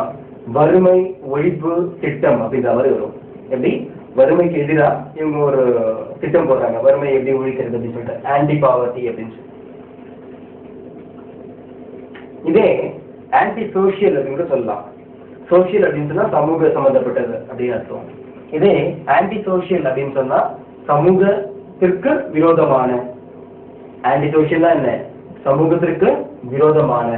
வறுமை ஒழிப்பு திட்டம் அப்படின்ற மாதிரி வரும். எப்படி? வறுமைக்கு எதிராக இவங்க ஒரு திட்டம் போடுறாங்க, வறுமை எப்படி ஒழிக்கிறது அப்படின்னு சொல்லிட்டு, ஆன்டி பாவர்ட்டி அப்படின்னு சொல்லி. இதே ஆன்டி சோசியல் அப்படின்னு கூட சொல்லலாம். சோசியல் அப்படின்னு சொன்னா சமூக சம்பந்தப்பட்டது அப்படின்னு அர்த்தம். இதே ஆன்டி சோசியல் அப்படின்னு சொன்னா சமூகத்திற்கு விரோதமான. ஆன்டி சோசியல்னா என்ன? சமூகத்திற்கு விரோதமான.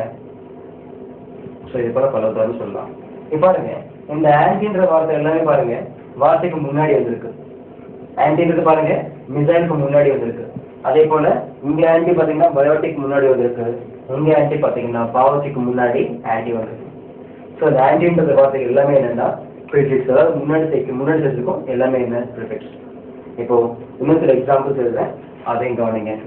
இது போல பல உதாரணம் சொல்லலாம். இப்ப பாருங்க, இந்த ஆன்டின்ற வார்த்தை எல்லாமே பாருங்க வார்த்தைக்கு முன்னாடி வந்திருக்கு. ஆன்டின்றது பாருங்க மிசைலுக்கு முன்னாடி வந்திருக்கு. அதே போல இங்க ஆன்டி பாத்தீங்கன்னா பயோட்டிக் முன்னாடி வந்திருக்கு. இங்க ஆன்டி பாத்தீங்கன்னா பாவர்ட்டிக்கு முன்னாடி ஆன்டி வந்திருக்கு. ஸோ இந்த ஆன்டின்ற வார்த்தைக்கு எல்லாமே என்னன்னா ப்ரிஃபிக்ஸ், அதாவது முன்னாடி செஞ்சிருக்கோம் எல்லாமே என்ன? ப்ரிஃபிக்ஸ். இப்போ இன்னும் சில எக்ஸாம்பிள்ஸ் எழுதுறேன், அதையும் கவனிங்க.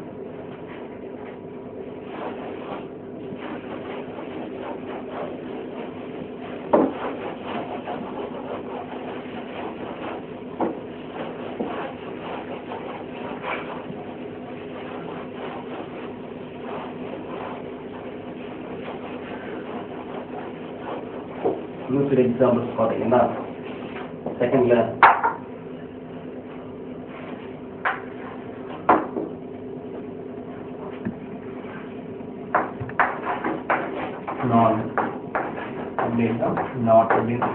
இன்னும் சில எக்ஸாம்பிள்ஸ் பார்த்தீங்கன்னா, செகண்ட்ல நான் அப்படின்னா நாட் அப்படின்னு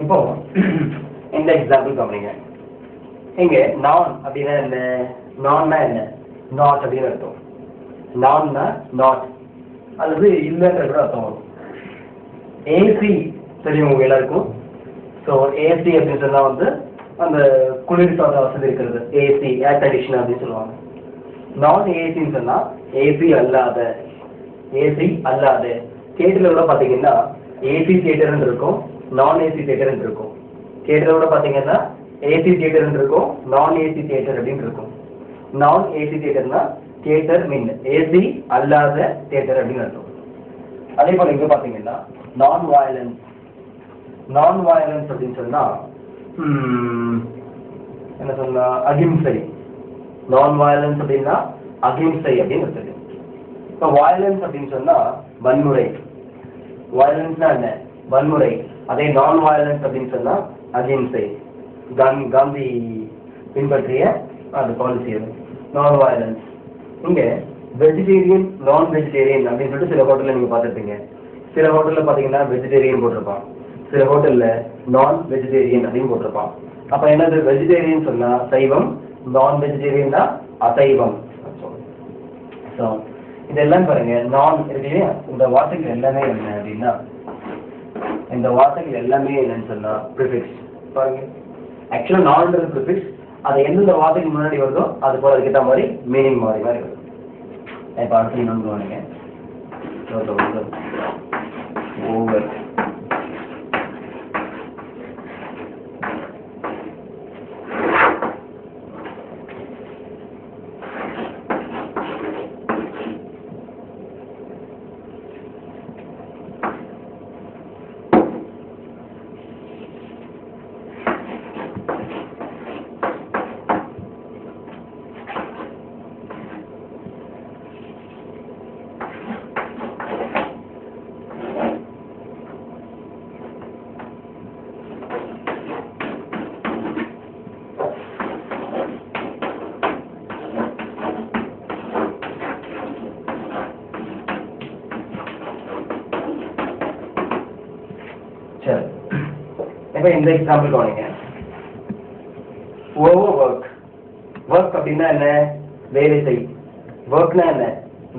இப்போ இந்த எக்ஸாம்பிள் கவனிங்க. இங்க நான் அப்படின்னா என்ன? நான்னா என்ன? நாட் அப்படின்னு அர்த்தம். நான்னா நாட், அல்லது இல்லைன்ற கூட அர்த்தம் வரும். ஏசி தெரியும் உங்க எல்லாருக்கும். ஸோ ஏசி அப்படின்னு சொன்னா வந்து அந்த குளிர்சாத வசதி இருக்கிறது, ஏசி ஏர் கண்டிஷனர் அப்படின்னு சொல்லுவாங்க. நான் ஏசின்னு சொன்னா ஏசி அல்லாத, ஏசி அல்லாத. தியேட்டர்ல கூட பாத்தீங்கன்னா ஏசி தியேட்டர்னு இருக்கும், நான் ஏசி தியேட்டர்னு இருக்கும். தியேட்டர்ல கூட பாத்தீங்கன்னா ஏசி தியேட்டர்னு இருக்கும், நான் ஏசி தியேட்டர் அப்படின்னு இருக்கும். நான் ஏசி தியேட்டர்னா தியேட்டர் மீன் ஏசி அல்லாத தியேட்டர் அப்படின்னு அர்த்தம். அதே போல இங்க பாத்தீங்கன்னா நான் வயலன்ஸ், நான் வயலன்ஸ் அப்படின்னு சொன்னா என்ன சொன்னா அகிம்சை. நான் வயலன்ஸ் அப்படின்னா அகிம்சை அப்படின்னு இருக்குது. இப்போ வயலன்ஸ் அப்படின்னு சொன்னா வன்முறை. வயலன்ஸ்னா என்ன? வன்முறை. அதே நான் வயலன்ஸ் அப்படின்னு சொன்னா அகிம்சை. காந்தி பின்பற்றிய அது பாலிசி. அது நான் வயலன்ஸ். இங்க வெஜிடேரியன் நான் வெஜிடேரியன் அப்படின்னு சொல்லிட்டு சில ஹோட்டல்ல நீங்க பார்த்துருப்பீங்க. சில ஹோட்டல்ல பாத்தீங்கன்னா வெஜிடேரியன் போட்டிருப்பான், சில ஹோட்டல்ல நான் வெஜிடேரியன் அப்படின்னு போட்டிருப்பான். அப்ப என்னது? வெஜிடேரியன் சொன்னா சைவம், நான் வெஜிடேரியன் தான் அசைவம். ஸோ இதெல்லாம் பாருங்க, நான் இருக்கு இல்லையா, இந்த வார்த்தைகள் எல்லாமே என்ன அப்படின்னா, இந்த வார்த்தைகள் எல்லாமே என்னன்னு சொன்னா ப்ரிஃபிக்ஸ். பாருங்க, ஆக்சுவலா நான்ன்றது ப்ரிஃபிக்ஸ். அது எந்தெந்த வார்த்தைக்கு முன்னாடி வருதோ அது போல அதுக்கேற்ற மாதிரி மீனிங் மாறி வருது. இப்போ அடுத்து இன்னொன்று வாங்க, ஓவர். சரி, இப்போ இந்த எக்ஸாம்பிள் கவனிங்க. Over work. ஒர்க் அப்படின்னா என்ன? வேலை செய். ஒர்க்னா என்ன?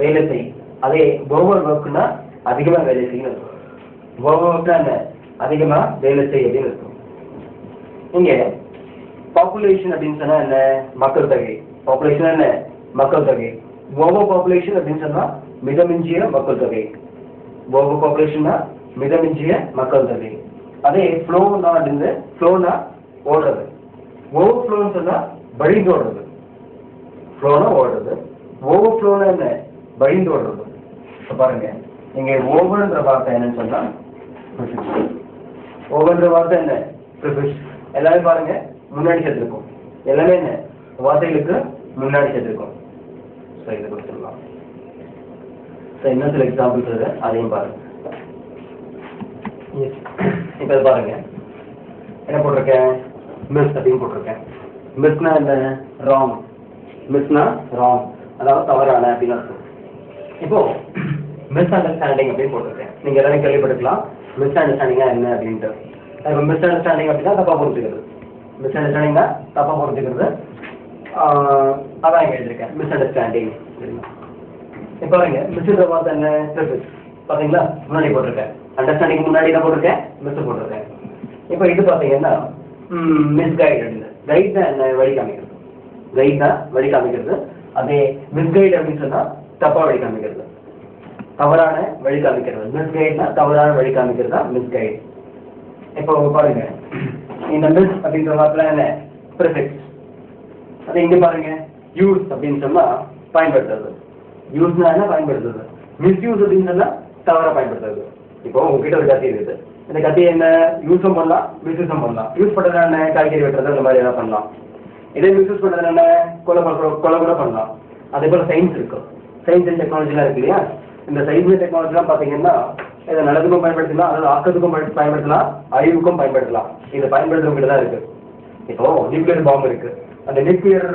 வேலை செய். அதே ஓவர் ஒர்க்னா அதிகமா வேலை செய்யணும் இருக்கும். ஓவர் ஒர்க்னா என்ன? அதிகமா வேலை செய் அப்படின்னு இருக்கும். இங்க பாப்புலேஷன் அப்படின்னு சொன்னா என்ன? மக்கள் தொகை. பாப்புலேஷன் என்ன? மக்கள் தொகை. ஓவர் பாப்புலேஷன் அப்படின்னு சொன்னா மிதமிஞ்சிய மக்கள் தொகை. ஓவர் பாப்புலேஷன்னா மிதமிஞ்சிய மக்கள் தொகை. அதே ஃப்ளோனா அப்படின்னு, ஃப்ளோனா ஓடுறது. ஓவர் ஃப்ளோன்னு சொன்னா வழிந்து ஓடுறது. ஃப்ளோனா ஓடுறது, ஓவர் ஃப்ளோனா என்ன? வழிந்து ஓடுறது. இப்போ பாருங்க, இங்க ஓவர்ன்ற வார்த்தை என்னன்னு சொன்னா ஓவர்ன்ற வார்த்தை என்ன? ப்ரிஃபிக்ஸ். எல்லாமே பாருங்க முன்னாடி சேர்த்துருக்கோம். எல்லாமே என்ன? வார்த்தைகளுக்கு முன்னாடி சேர்த்துருக்கோம். ஸோ இதை கொடுத்துடலாம். ஸோ இன்னும் சில எக்ஸாம்பிள்ஸ் இருக்கு, அதையும் பாருங்க. இப்போ பாருங்க, என்ன போட்டிருக்கேன்? மிஸ் அப்படின்னு போட்டிருக்கேன். மிஸ்னா என்ன? ராங். மிஸ்னா ராங், அதாவது தவறான அப்படின்னு அர்த்தம். இப்போ மிஸ் அண்டர்ஸ்டாண்டிங் அப்படின்னு போட்டிருக்கேன். நீங்க எல்லாரும் கேள்விப்பட்டிருக்கலாம் மிஸ் அண்டர்ஸ்டாண்டிங்கா என்ன அப்படின்ட்டு. இப்போ மிஸ் அண்டர்ஸ்டாண்டிங் அப்படின்னா தப்பா புரிஞ்சுக்கிறது. மிஸ் அண்டர்ஸ்டாண்டிங்னா தப்பா புரிஞ்சுக்கிறது. அதான் இங்க எழுதிருக்கேன், மிஸ் அண்டர்ஸ்டாண்டிங். இப்போ பாருங்க, மிஸ்ன்ற வார்த்தை என்ன? ப்ரிஃபிக்ஸ். பாத்தீங்களா, முன்னாடி போட்டிருக்கேன். அண்டர்ஸ்டாண்டிங் முன்னாடி தான் போட்டிருக்கேன், மிஸ் போட்டிருக்கேன். இப்போ இது பாத்தீங்கன்னா மிஸ்கைட் அப்படின்னு. கைட் தான் என்ன? வழி காமிக்கிறது. கைட் தான் வழி காமிக்கிறது. அதே மிஸ்கைட் அப்படின்னு சொன்னா தப்பா வழி காமிக்கிறது, தவறான வழி காமிக்கிறது. மிஸ்கைட்னா தவறான வழி காமிக்கிறது தான் மிஸ்கைட். இப்போ பாருங்க, இந்த மிஸ் அப்படின்ற வார்த்தை என்ன? ப்ரிஃபிக்ஸ். அது இங்க பாருங்க, யூஸ் அப்படின்னு சொன்னா பயன்படுத்துறது. யூஸ்னா என்ன? பயன்படுத்துறது. மிஸ்யூஸ் அப்படின்னு சொன்னா தவறா பயன்படுத்துறது. இப்போ உங்ககிட்ட ஒரு கத்தி இருக்குது, இந்த கத்தி என்ன? யூஸும் பண்ணலாம், மிஸ்யூஸும் பண்ணலாம். யூஸ் பண்றது என்ன? காய்கறி வெட்டுறது, அந்த மாதிரி எதாவது பண்ணலாம். இதே மிஸ்யூஸ் பண்றது என்ன? கொலை கூட பண்ணலாம். அதே போல சயின்ஸ் இருக்கு, சயின்ஸ் அண்ட் டெக்னாலஜிலாம் இருக்கு இல்லையா? இந்த சயின்ஸ் அண்ட் டெக்னாலஜிலாம் பாத்தீங்கன்னா இதை நல்லதுக்கும் பயன்படுத்தலாம், அதாவது ஆக்கத்துக்கும் பயன்படுத்தலாம், அழிவுக்கும் பயன்படுத்தலாம். இதை பயன்படுத்துறவங்க தான் இருக்கு. இப்போ நியூக்ளியர் பாம்பு இருக்கு. அந்த நியூக்ளியர்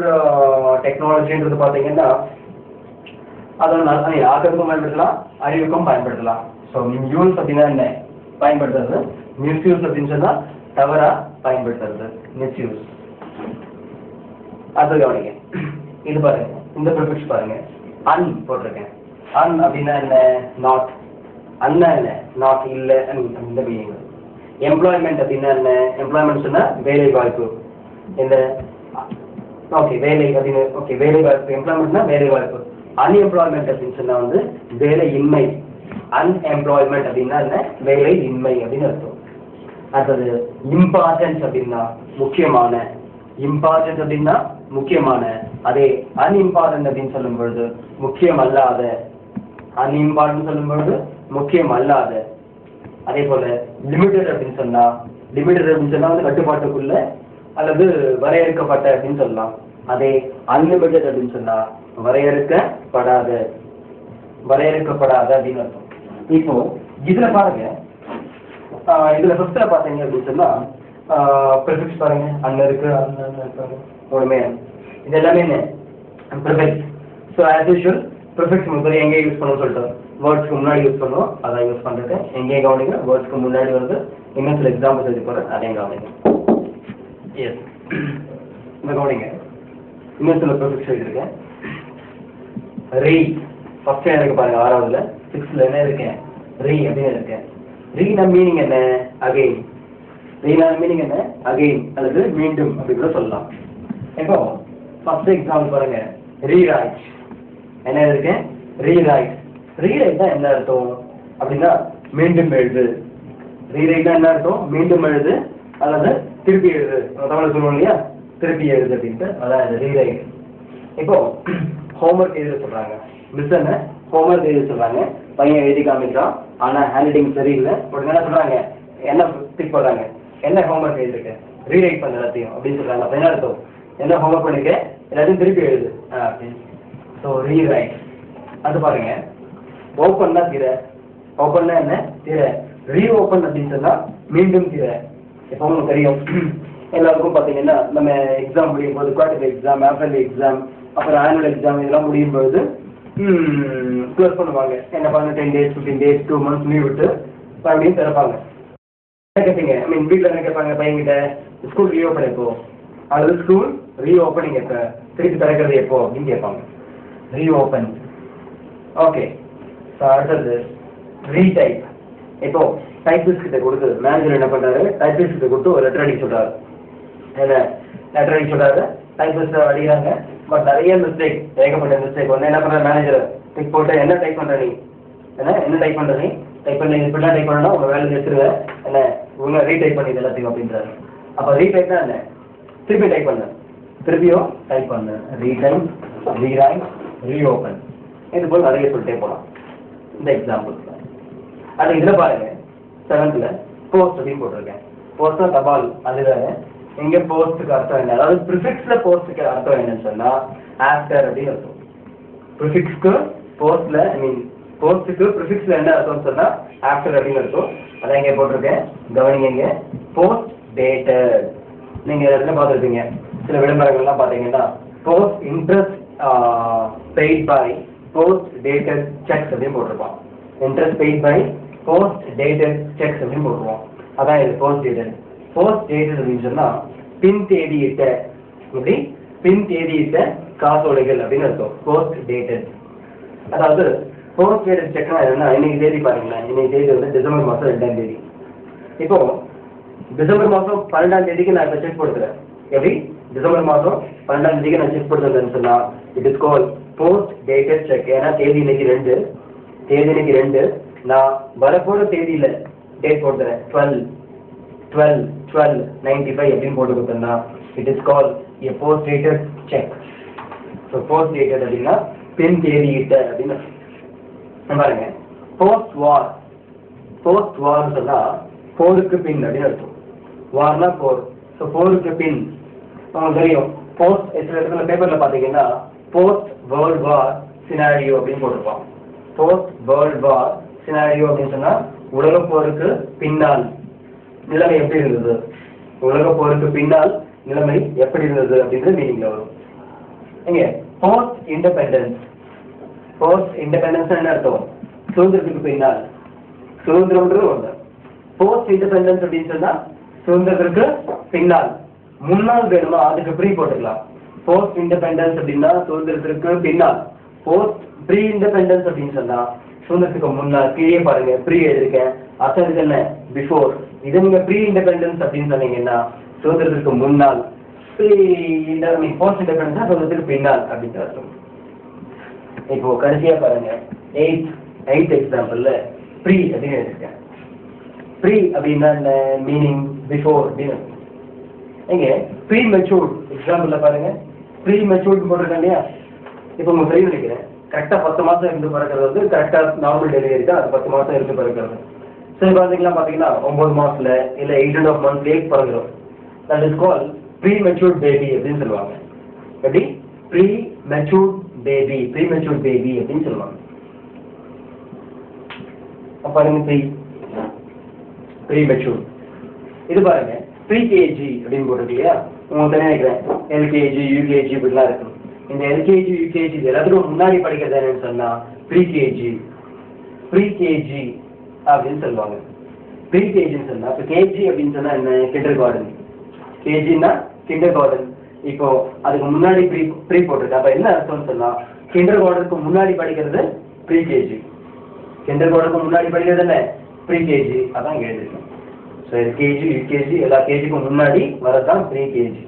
டெக்னாலஜின்றது பாத்தீங்கன்னா அதோட ஆக்கத்துக்கும் பயன்படுத்தலாம், அழிவுக்கும் பயன்படுத்தலாம். ஸோ யூஸ் அப்படின்னா என்ன? பயன்படுத்துறது. மிஸ்யூஸ் அப்படின்னு சொன்னா தவறா பயன்படுத்துறது, மிஸ்யூஸ். அது கவனிங்க. இது பாருங்க, இந்த ப்ரிஃபிக்ஸ் பாருங்க, அன் போட்டிருக்கேன். அன் அப்படின்னா என்ன? நாட். அண்ணா என்ன? நாட், இல்லை, இந்த மீனிங். எம்ப்ளாய்மெண்ட் அப்படின்னா என்ன? எம்ப்ளாய்மெண்ட் சொன்னா வேலை வாய்ப்பு. இந்த ஓகே வேலை அப்படின்னு ஓகே வேலை வாய்ப்பு. எம்ப்ளாய்மெண்ட்னா வேலை வாய்ப்பு. அன்எம்ப்ளாய்மெண்ட் அப்படின்னு சொன்னா வந்து வேலை இன்மை. அன்எம்ப்ளாய்மெண்ட் அப்படின்னா என்ன? வேலை இன்மை அப்படின்னு அர்த்தம். அடுத்தது இம்பார்ட்டன்ட் அப்படின்னா முக்கியமான. இம்பார்ட்டன்ட் அப்படின்னா முக்கியமான. அதே அன்இம்பார்ட்டன்ட் அப்படின்னு சொல்லும் பொழுது முக்கியம் அல்லாத. அன்இம்பார்ட்டன்ட் சொல்லும் பொழுது முக்கியம் அல்லாத. அதே போல லிமிடெட் அப்படின்னு சொன்னா, லிமிடெட் அப்படின்னு சொன்னா வந்து கட்டுப்பாட்டுக்குள்ள அல்லது வரையறுக்கப்பட்ட அப்படின்னு சொல்லலாம். அதே அன்லிமிடெட் அப்படின்னு சொன்னா வரையறுக்கப்படாத. வரையறுக்கப்படாத அப்படின்னு அர்த்தம். இப்போ இதுல பாருங்க, இதுல ஃபர்ஸ்ட்ல பாத்தீங்க அப்படின்னு சொன்னா ப்ரிஃபிக்ஸ் பாருங்க. அண்ணன் இருக்கு, அண்ணன் இருக்காங்க, ஒண்ணுமே. இது எல்லாமே என்ன? Prefix. So as usual prefix முதல்ல எங்கே யூஸ் பண்ணணும்னு சொல்லிட்டு வேர்ட்ஸ்க்கு முன்னாடி யூஸ் பண்ணுவோம். அதான் யூஸ் பண்றது. எங்கேயும் கவனிங்க, வேர்ட்ஸ்க்கு முன்னாடி வந்து இன்னும் சில எக்ஸாம்பிள்ஸ் எழுதி போறேன், அதையும் கவனிங்க. எஸ், இந்த கவனிங்க. இன்னும் சில ப்ரிஃபிக்ஸ் எழுதிருக்கேன். ரீ ஃபர்ஸ்ட் இருக்கு பாருங்க, 6வதுல 6th என்ன இருக்கேன்? ரீ அப்படின்னு இருக்கேன். ரீனா மீனிங் என்ன? அகெயின். ரீனா மீனிங் என்ன? அகெயின் அல்லது மீண்டும் அப்படி கூட சொல்லலாம். இப்போ ஃபர்ஸ்ட் எக்ஸாம்பிள் பாருங்க, ரீரைட். என்ன இருக்கேன்? ரீரைட். ரீரைட்னா என்ன அர்த்தம் அப்படின்னா மீண்டும் எழுது. ரீரைட்னா என்ன அர்த்தம்? மீண்டும் எழுது அல்லது திருப்பி எழுது. தமிழ் சொல்லுவோம் இல்லையா, திருப்பி எழுது அப்படின்ட்டு, அதான் இது ரீரைட். இப்போ ஹோம்ஒர்க் எழுத சொல்றாங்க. மிஸ் என்ன ஹோம்ஒர்க் எழுத சொல்றாங்க. பையன் எழுதி காமிக்கிறான், ஆனா ஹேண்ட் ரைட்டிங் சரியில்லை. உடனே என்ன சொல்றாங்க? என்ன டிக் போடுறாங்க? என்ன ஹோம்ஒர்க் எழுதிருக்க? ரீரைட் பண்ண எல்லாத்தையும் அப்படின்னு சொல்றாங்க. அப்ப என்ன அர்த்தம்? என்ன ஹோம்ஒர்க் பண்ணிருக்க? எல்லாத்தையும் திருப்பி எழுது அப்படின்னு. So rewrite. அது பாருங்க, ஓப்பன்னா திரை. ஓப்பன்னா என்ன? திரை. ரீஓப்பன் அப்படின்னு சொன்னா மீண்டும் திரை. இப்போ உங்களுக்கு தெரியும் எல்லாருக்கும் பார்த்தீங்கன்னா நம்ம எக்ஸாம் முடியும் போது குவார்டர்லி எக்ஸாம், ஆஃபர்லி எக்ஸாம், அப்புறம் ஆனுவல் எக்ஸாம் இதெல்லாம் முடியும் பொழுது க்ளோஸ் பண்ணுவாங்க. என்ன பண்ண 10 days 15 days 2 months லீவ் விட்டு மறுபடியும் திறப்பாங்க. என்ன கேட்பீங்க? ஐ மீன் வீட்டில் என்ன கேட்பாங்க பையன்கிட்ட? ஸ்கூல் ரீஓப்பன் எப்போ, அல்லது ஸ்கூல் ரீஓப்பனிங் எப்போ, திருப்பி திறக்கிறது எப்போ அப்படின்னு கேட்பாங்க. ரீஓப்பன். ஓகே, அடுத்தது ரீடைப். இப்போ டைப்பிஸ்ட் கிட்ட கொடுத்து மேனேஜர் என்ன பண்றாரு? டைப்பிஸ்ட் கிட்ட கொடுத்து ஒரு லெட்டர் அடிக்க சொல்றாரு. என்ன லெட்டர் அடிக்க சொல்றாரு? டைப்பிஸ்ட் அடிக்கிறாங்க. பட் நிறைய மிஸ்டேக், ஏகப்பட்ட மிஸ்டேக். ஒன்று என்ன பண்ற மேனேஜர் டிக் போட்டு என்ன டைப் பண்ற நீ? என்ன டைப் பண்ற நீ? டைப் பண்ணி இப்படிலாம் டைப் பண்ணணும், உங்க வேலை எடுத்துருங்க. என்ன உங்க ரீடைப் பண்ணி எல்லாத்தையும் அப்படின்றாரு. அப்போ ரீடைப்னா என்ன? திருப்பி டைப் பண்ணு, திருப்பியும் டைப் பண்ணு. Retype, rewrite, reopen. இது போல் நிறைய சொல்லிட்டே போகலாம் இந்த எக்ஸாம்பிள்ஸ். அது இதில் பாருங்க, 7th போஸ்ட் அப்படின்னு போட்டிருக்கேன். போஸ்ட்னா தபால். அதுல இங்க போஸ்ட்டுக்கு அர்த்தம் என்ன? அதாவது ப்ரிஃபிக்ஸ்ல போஸ்ட்டுக்கு அர்த்தம் என்னன்னு சொன்னா ஆஃப்டர் அப்படின்னு அர்த்தம். ப்ரிஃபிக்ஸ்க்கு போஸ்ட்ல ஐ மீன் போஸ்ட்டுக்கு ப்ரிஃபிக்ஸ்ல என்ன அர்த்தம்னு சொன்னா ஆஃப்டர் அப்படின்னு அர்த்தம். அதான் இங்கே போட்டிருக்கேன், கவனிங்க. Post dated. நீங்க இடத்துல பார்த்துருப்பீங்க சில விளம்பரங்கள்லாம் பார்த்தீங்கன்னா post interest paid by post dated cheques அப்படின்னு போட்டிருப்பான். Interest paid by post dated cheques அப்படின்னு போட்டுருவோம். அதான் இது போஸ்ட் டேட்டட். போஸ்ட் டேட்டட் அப்படின்னு சொன்னா பின் தேதியிட்ட, இப்படி பின் தேதியிட்ட காசோலைகள் அப்படின்னு அர்த்தம். Post dated. அதாவது போஸ்ட் டேட்டட் செக்னா என்னன்னா, இன்னைக்கு தேதி பாருங்களேன். இன்னைக்கு தேதி வந்து டிசம்பர் மாதம் 2ஆம் தேதி. இப்போ டிசம்பர் மாதம் 12ஆம் தேதிக்கு நான் இப்போ செக் கொடுக்குறேன். எப்படி? டிசம்பர் மாதம் 12ஆம் தேதிக்கு நான் செக் கொடுத்துருந்தேன்னு சொன்னா it is call post dated check. ஏன்னா தேதி இன்னைக்கு 2, தேதி இன்னைக்கு 2. நான் வரப்போற தேதியில டேட் போட்டுறேன் 12/12/95 அப்படின்னு போட்டு கொடுத்தேன்னா it is call a post dated check. So post dated அப்படின்னா பின் தேதியிட்ட அப்படின்னு பாருங்க. போஸ்ட் வார். போஸ்ட் வார்னு சொன்னா போருக்கு பின் அப்படின்னு அர்த்தம். வார்னா போர். ஸோ போருக்கு பின் உங்களுக்கு தெரியும். போஸ்ட் சில இடத்துல பேப்பர்ல பாத்தீங்கன்னா போஸ்ட் வேர்ல்ட் வார் சினாரியோ அப்படின்னு போட்டிருப்பான். போஸ்ட் வேர்ல்ட் வார் சினாரியோ அப்படின்னு சொன்னா உலக போருக்கு பின்னால் நிலைமை எப்படி இருந்தது, உலக போருக்கு பின்னால் நிலைமை எப்படி இருந்தது அப்படின்றது மீனிங்ல வரும். இங்க போஸ்ட் இண்டிபெண்டன்ஸ். போஸ்ட் இண்டிபெண்டன்ஸ் என்ன அர்த்தம்? சுதந்திரத்துக்கு பின்னால். சுதந்திரம்ன்றது ஒன்று. போஸ்ட் இண்டிபெண்டன்ஸ் அப்படின்னு சொன்னா சுதந்திரத்திற்கு பின்னால். முன்னால் வேணுமா அதுக்கு ப்ரீ போட்டுக்கலாம். போஸ்ட் இண்டிபெண்டன்ஸ் அப்படின்னா சுதந்திரத்திற்கு பின்னால். போஸ்ட் ப்ரீ இண்டிபெண்டன்ஸ் அப்படின்னு சொன்னா சுதந்திரத்துக்கு முன்னால் கீழே பாருங்க ப்ரீ எழுதிருக்கேன் அர்த்தம் இதுக்கு என்ன பிஃபோர். இதை நீங்க ப்ரீ இண்டிபெண்டன்ஸ் அப்படின்னு சொன்னீங்கன்னா சுதந்திரத்துக்கு முன்னால், போஸ்ட் இண்டிபெண்டன்ஸ் சுதந்திரத்துக்கு பின்னால் அப்படின்னு அர்த்தம். இப்போ கடைசியா பாருங்க எயித் எக்ஸாம்பிள்ல ப்ரீ அப்படின்னு எழுதிருக்கேன். ப்ரீ அப்படின்னா என்ன மீனிங் பிஃபோர் அப்படின்னு இங்க ப்ரீ மெச்சூர்ட் எக்ஸாம்பிள்ல பாருங்க ப்ரீ மெச்சூர்ட் போட்டிருக்கேன் இல்லையா. இப்போ உங்களுக்கு தெரியும் நினைக்கிறேன் கரெக்டா 10 மாசம் இருந்து பிறக்கிறது வந்து கரெக்டா நார்மல் டெலிவரி தான். அது 10 மாசம் இருந்து பிறக்கிறது. சில குழந்தைங்கலாம் பாத்தீங்கன்னா 9 மாசத்துல இல்ல 8.5 months லேட் பிறந்துடும். That is call pre matured baby அப்படின்னு சொல்லுவாங்க. எப்படி ப்ரீ மெச்சூர்ட் பேபி அப்படின்னு சொல்லுவாங்க. பாருங்க ப்ரீ மெச்சூர்ட். இது பாருங்க ப்ரீ கேஜி அப்படின்னு போட்டிருக்கு இல்லையா. உங்களுக்கு தெரியும் நினைக்கிறேன் எல்கேஜி யூகேஜி இப்படிலாம் இருக்கும். இந்த எல்கேஜி யூகேஜி எல்லாத்துக்கும் முன்னாடி படிக்கிறது என்னன்னு சொன்னா ப்ரீ கேஜி அப்படின்னு சொல்லுவாங்க. ப்ரீ கேஜின்னு சொன்னா இப்போ கேஜி அப்படின்னு சொன்னா என்ன கிண்டர் கார்டன். கேஜின்னா கிண்டர் கார்டன். இப்போ அதுக்கு முன்னாடி ப்ரீ போட்டிருக்கு. அப்ப என்ன அர்த்தம்னு சொன்னா கிண்டர் கார்டனுக்கு முன்னாடி படிக்கிறது ப்ரீ கேஜி. கிண்டர் கார்டனுக்கு முன்னாடி படிக்கிறது என்ன ப்ரீ கேஜி. அதான் இங்க எழுதிருக்கேன். ஸோ எல்கேஜி யூகேஜி எல்லா கேஜிக்கும் முன்னாடி வரதான் ப்ரீ கேஜி.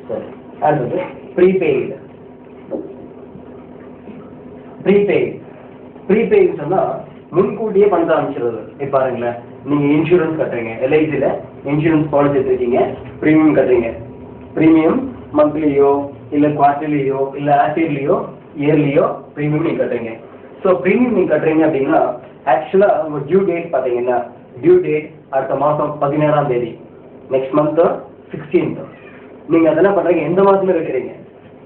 சரி அடுத்தது ப்ரீபெய்டு. ப்ரீபெய்டு சொன்னா முன்கூட்டியே பணத்தை அமைச்சிருவது. இப்போ பாருங்களேன் நீங்க இன்சூரன்ஸ் கட்டுறீங்க, எல்ஐசியில இன்சூரன்ஸ் பாலிசி எடுத்துருக்கீங்க, ப்ரீமியம் கட்டுறீங்க. ப்ரீமியம் மந்த்லியோ இல்ல குவார்டர்லியோ இல்ல ஆஃபியர்லியோ இயர்லியோ ப்ரீமியம் நீங்க கட்டுறீங்க. ஸோ ப்ரீமியம் நீங்க கட்டுறீங்க அப்படின்னா ஆக்சுவலா உங்க டியூ டேட் பாத்தீங்கன்னா டியூ டேட் அடுத்த மாசம் 17ஆம் தேதி, நெக்ஸ்ட் மந்த் 16th. நீங்க அதெல்லாம் பண்றீங்க எந்த மாசமே கட்டுறீங்க.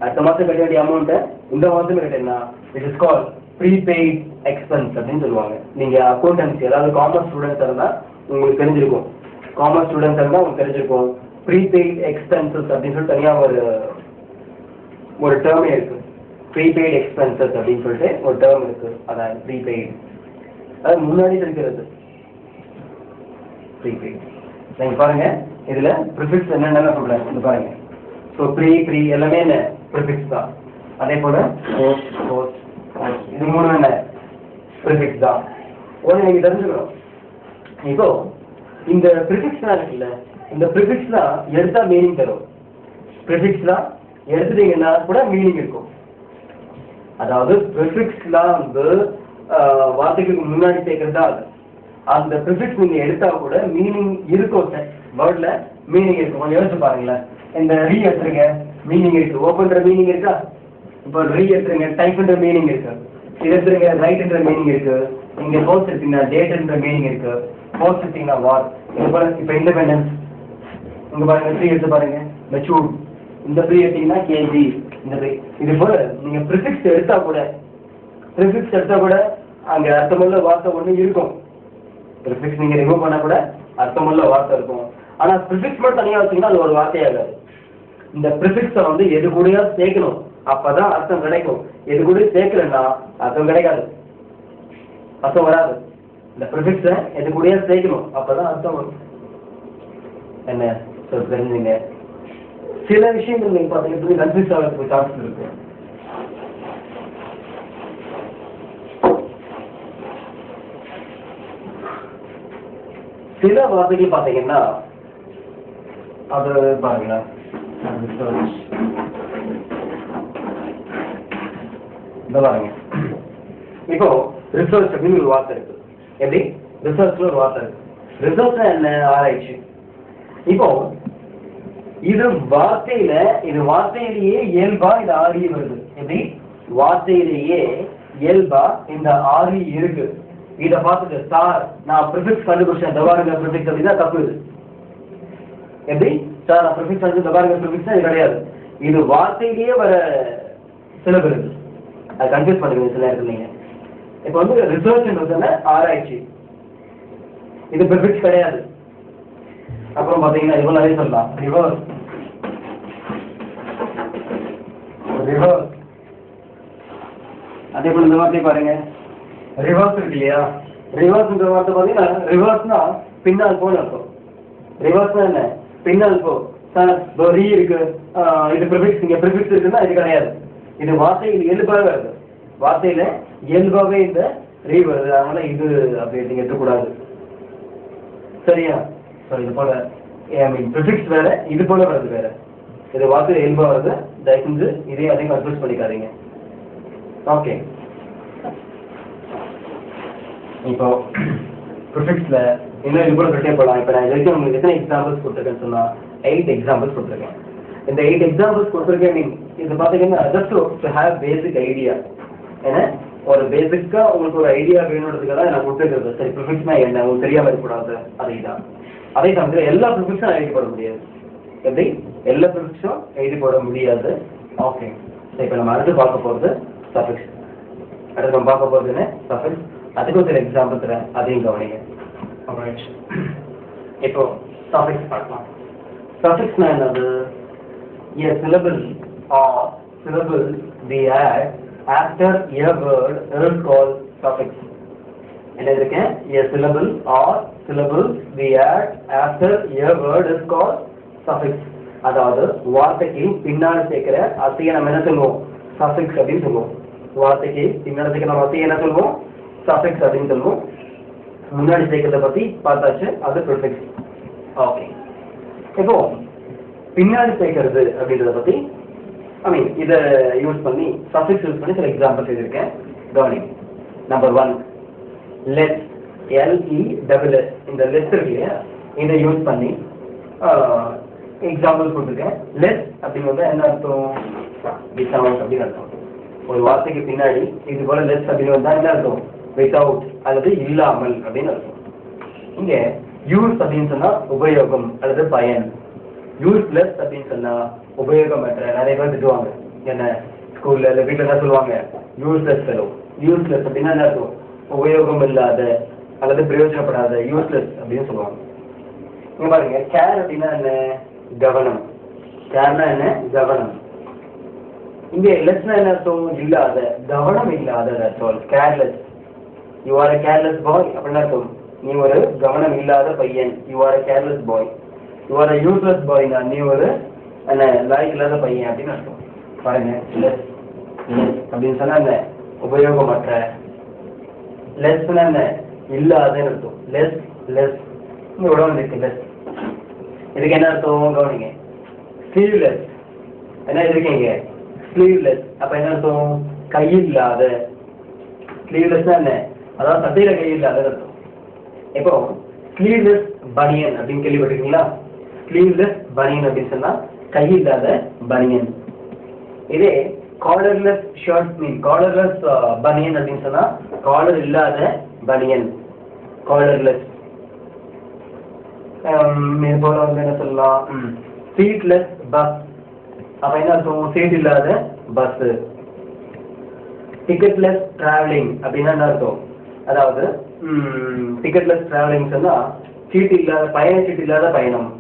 அடுத்த மாசம் கட்ட வேண்டிய அமௌண்ட்டை இந்த மாசமே கட்டினா it is call prepaid expense அப்படின்னு சொல்லுவாங்க. நீங்க அக்கௌண்டன்சி அதாவது காமர்ஸ் ஸ்டூடெண்ட்ஸ் இருந்தா உங்களுக்கு தெரிஞ்சிருக்கும். உங்களுக்கு தெரிஞ்சிருக்கும் ப்ரீபெய்ட் எக்ஸ்பென்சஸ் அப்படின்னு சொல்லி தனியா ஒரு டேர்மே இருக்கு. ப்ரீபெய்ட் எக்ஸ்பென்சஸ் அப்படின்னு சொல்லிட்டு ஒரு டேர்ம் இருக்கு. அதான் ப்ரீபெய்ட், அது முன்னாடி இருக்கிறது ப்ரீபெய்ட். நீங்க பாருங்க இதுல ப்ரிஃபிக்ஸ் என்னென்ன சொல்றேன் இது பாருங்க. ஸோ ப்ரீ எல்லாமே என்ன ப்ரிஃபிக்ஸ் தான். அதே போல போஸ்ட் இது மூணு என்ன ப்ரிஃபிக்ஸ் தான். ஒன்று நீங்க தெரிஞ்சுக்கணும். இப்போ இந்த ப்ரிஃபிக்ஸ்லாம் இருக்குல்ல, இந்த ப்ரிஃபிக்ஸ்லாம் எடுத்தா மீனிங் தரும். ப்ரிஃபிக்ஸ்லாம் எடுத்துட்டீங்கன்னா கூட மீனிங் இருக்கும். அதாவது ப்ரிஃபிக்ஸ்லாம் வந்து வார்த்தைகளுக்கு முன்னாடி சேர்க்கறதா அது. அந்த ப்ரிஃபிக்ஸ் நீங்க எடுத்தா கூட மீனிங் இருக்கும். வேர்ட்ல மீனிங் இருக்கும். கொஞ்சம் யோசிச்சு பாருங்களேன். இந்த ரீ எடுத்துருங்க மீனிங் இருக்கு. ஓப்பன்ற மீனிங் இருக்கா? இப்போ ரீ எடுத்துருங்க டைப்ன்ற மீனிங் இருக்கு. இது எடுத்துருங்க ரைட்ன்ற மீனிங் இருக்கு. இங்க போஸ்ட் எடுத்தீங்கன்னா டேட்ன்ற மீனிங் இருக்கு. போஸ்ட் எடுத்தீங்கன்னா வார். இது போல இப்போ இண்டிபெண்டன்ஸ் இங்க பாருங்க ப்ரீ எடுத்து பாருங்க மெச்சூர்ட். இந்த ப்ரீ எடுத்தீங்கன்னா கேஜி. இந்த ப்ரீ இது போல நீங்க ப்ரிஃபிக்ஸ் எடுத்தா கூட அங்க அர்த்தமுள்ள வார்த்தை ஒண்ணு இருக்கும். ப்ரிஃபிக்ஸ் நீங்க ரிமூவ் பண்ணா கூட அர்த்தமுள்ள வார்த்தை இருக்கும். ஆனா ப்ரிஃபிக்ஸ் மட்டும் தனியா வச்சீங்கன்னா அது ஒரு வார்த்தையாகாது. இந்த ப்ரிஃபிக்ஸை வந்து எது கூடயா சேர்க்கணும், அப்பதான் அர்த்தம் கிடைக்கும். எது கூட சேர்க்கலன்னா அர்த்தம் கிடைக்காது, அர்த்தம் வராது. இந்த ப்ரிஃபிக்ஸை எது கூடயா சேர்க்கணும், அப்பதான் அர்த்தம் வரும். என்ன சொல் தெரிஞ்சுங்க. சில விஷயங்கள் நீங்க பாத்தீங்கன்னா கன்ஃபியூஸ் ஆகிறதுக்கு சான்ஸ் இருக்கு. சில வார்த்தைகள் பாத்தீங்கன்னா அது பாருங்களா இந்த பாருங்க. இப்போ ரிசர்ச் அப்படின்னு ஒரு வார்த்தை இருக்கு. எப்படி ரிசர்ச்ல ஒரு வார்த்தை இருக்கு. ரிசர்ச்னா என்ன? ஆராய்ச்சி. இப்போ இது வார்த்தையிலேயே இயல்பா இந்த ஆரி வருது. எப்படி வார்த்தையிலேயே இயல்பா இந்த ஆரி இருக்கு. இதை பார்த்துட்டு சார் நான் ப்ரிஃபிக்ஸ் கண்டுபிடிச்சேன் தபாருங்க ப்ரிஃபிக்ஸ் அப்படின்னா தப்பு. இது எப்படி சார் நான் ப்ரிஃபிக்ஸ் கண்டு தபாருங்க ப்ரிஃபிக்ஸ் இது கிடையாது. இது வார்த்தையிலேயே வர சிலபு இருக்கு. அது கன்ஃபியூஸ் பண்ணுங்க சில நேரத்தில் நீங்க. இப்போ வந்து ரிசர்ச்ன்றது ஆராய்ச்சி, இது ப்ரிஃபிக்ஸ் கிடையாது. அப்புறம் பாத்தீங்கன்னா இவ்வளவு நிறைய சொல்லலாம். ரிவர்ஸ் அதே போல இந்த வார்த்தை பாருங்க ரிவர்ஸ் இருக்கு இல்லையா. ரிவர்ஸ்ன்ற வார்த்தை பாத்தீங்கன்னா ரிவர்ஸ்னா பின்னால் போன இருக்கும். ரிவர்ஸ்னா என்ன? பின்னால் போ. சார் ரீ இருக்கு, இது ப்ரிஃபிக்ஸ், இங்க ப்ரிஃபிக்ஸ் இருக்குன்னா இது கிடையாது. இது வார்த்தையில் இயல்பாக வருது. வார்த்தையில இயல்பாவே இந்த ரீ வருது, அதனால இது அப்படி நீங்க எடுத்துக்கூடாது. சரியா? ஸோ இது போல ஐ மீன் ப்ரிஃபிக்ஸ் வேற, இது போல வருது வேற. இது வார்த்தையில இயல்பா வருது, தயவு செஞ்சு இதையும் அதையும் கன்ஃபியூஸ் பண்ணிக்காதீங்க. ஓகே, இப்போ ப்ரிஃபிக்ஸ்ல இன்னும் இது போல கட்டே போகலாம். இப்போ நான் இது வரைக்கும் உங்களுக்கு எத்தனை எக்ஸாம்பிள்ஸ் கொடுத்துருக்கேன்னு சொன்னா 8 எக்ஸாம்பிள்ஸ் கொடுத்துருக்கேன். இந்த 8 எக்ஸாம்பிள்ஸ் கொடுத்துருக்கேன். மீன் இது பார்த்தீங்கன்னா just to have basic idea. ஏன்னா ஒரு பேசிக்கா உங்களுக்கு ஒரு ஐடியா வேணுன்றதுக்காக தான் நான் கொடுத்துருக்கிறது. சரி, ப்ரிஃபிக்ஸ்னா என்ன உங்களுக்கு தெரியாம இருக்கக்கூடாது, அதை தான். அதே சமயத்தில் எல்லா ப்ரிஃபிக்ஸும் எழுதி போட முடியாது. எப்படி? எல்லா ப்ரிஃபிக்ஸும் எழுதி போட முடியாது. ஓகே, இப்போ நம்ம அடுத்து பார்க்க போகிறது சஃபிக்ஸ். அடுத்து நம்ம பார்க்க போகிறது என்ன? சஃபிக்ஸ். அதுக்கு ஒரு எக்ஸாம்பிள் தரேன், அதையும் கவனிங்க. இப்போ சஃபிக்ஸ் பார்க்கலாம். சஃபிக்ஸ்னா என்னது? A syllable or syllable we add after a word is called suffix. என்ன இருக்கேன்? A syllable or syllables we add after a word is called suffix. அதாவது வார்த்தைக்கு பின்னாடி சேர்க்கிற அசையை நம்ம என்ன சொல்லுவோம்? சஃபிக்ஸ் அப்படின்னு சொல்லுவோம். வார்த்தைக்கு பின்னாடி சேர்க்கிற நம்ம அசையை என்ன சொல்லுவோம்? சஃபிக்ஸ் அப்படின்னு சொல்லுவோம். முன்னாடி சேர்க்கிறத பத்தி பார்த்தாச்சு, அது ப்ரிஃபிக்ஸ். ஓகே, இப்போ பின்னாடி சேர்க்கிறது அப்படின்றத பத்தி ஐ மீன் இதை யூஸ் பண்ணி சஃபிக்ஸ் யூஸ் பண்ணி சில எக்ஸாம்பிள்ஸ் எழுதியிருக்கேன். கவனி. Number 1, less, LESS. இந்த லெஸ் இருக்கு, இதை யூஸ் பண்ணி எக்ஸாம்பிள்ஸ் கொடுத்துருக்கேன். லெஸ் அப்படிங்கிறது என்ன அர்த்தம்? வித்தவுட் அப்படின்னு அர்த்தம். ஒரு வார்த்தைக்கு பின்னாடி இது போல லெஸ் அப்படின்னு வந்தா என்ன அர்த்தம்? வித்தவுட் அல்லது இல்லாமல் அப்படின்னு அர்த்தம். இங்க யூஸ் அப்படின்னு சொன்னா உபயோகம் அல்லது பயன். யூஸ்லெஸ் அப்படின்னு சொன்னா உபயோகமற்ற. நிறைய பேர் திட்டுவாங்க, என்ன ஸ்கூல்ல இல்லை வீட்டில் என்ன சொல்லுவாங்க? Useless fellow. யூஸ்லெஸ் அப்படின்னா என்ன அர்த்தம்? உபயோகம் இல்லாத அல்லது பிரயோஜனப்படாத, யூஸ்லெஸ் அப்படின்னு சொல்லுவாங்க. இங்க பாருங்க, கேர் அப்படின்னா என்ன? கவனம். கேர்னா என்ன? கவனம். இங்க லெஸ்னா என்ன அர்த்தம்? இல்லாத, கவனம் இல்லாத. That's all. Careless. You are a careless boy அப்படின்னு அர்த்தம். நீ ஒரு கவனம் இல்லாத பையன். You are a careless boy. You are a useless boy. நீ ஒரு என்ன லாய்க்கு இல்லாத பையன் அப்படின்னு அர்த்தம். பாருங்க, லெஸ் அப்படின்னு சொன்னா என்ன? உபயோகமற்ற. லெஸ்னா என்ன? இல்லாதன்னு அர்த்தம். லெஸ் லெஸ் இங்க உடம்பு இருக்கு லெஸ். இதுக்கு என்ன அர்த்தம்? கவனிங்க. ஸ்லீவ்லெஸ். என்ன இருக்கீங்க? ஸ்லீவ்லெஸ். அப்ப என்ன அர்த்தம்? கையில்லாத. ஸ்லீவ்லெஸ்னா என்ன? அதாவது சட்டையில கையில்லாத அர்த்தம். இப்போ ஸ்லீவ்லெஸ் பனியன் அப்படின்னு கேள்விப்பட்டிருக்கீங்களா? ஸ்லீவ்லெஸ் பனியன் அப்படின்னு சொன்னா கையில்லாத பனியன். இதே காலர்லெஸ் ஷர்ட் மீன் காலர்லெஸ் பனியன் அப்படின்னு சொன்னா காலர் இல்லாத பனியன். காலர்லெஸ். இது போல வந்து என்ன சொல்லலாம்? Seedless bus. அப்ப என்ன அர்த்தம்? சீட் இல்லாத பஸ். டிக்கெட்லெஸ் டிராவலிங் அப்படின்னா என்ன அர்த்தம்? அதாவது டிக்கெட்லெஸ் டிராவலிங் சொன்னா சீட்டு இல்லாத பயண சீட்டு இல்லாத பயணம்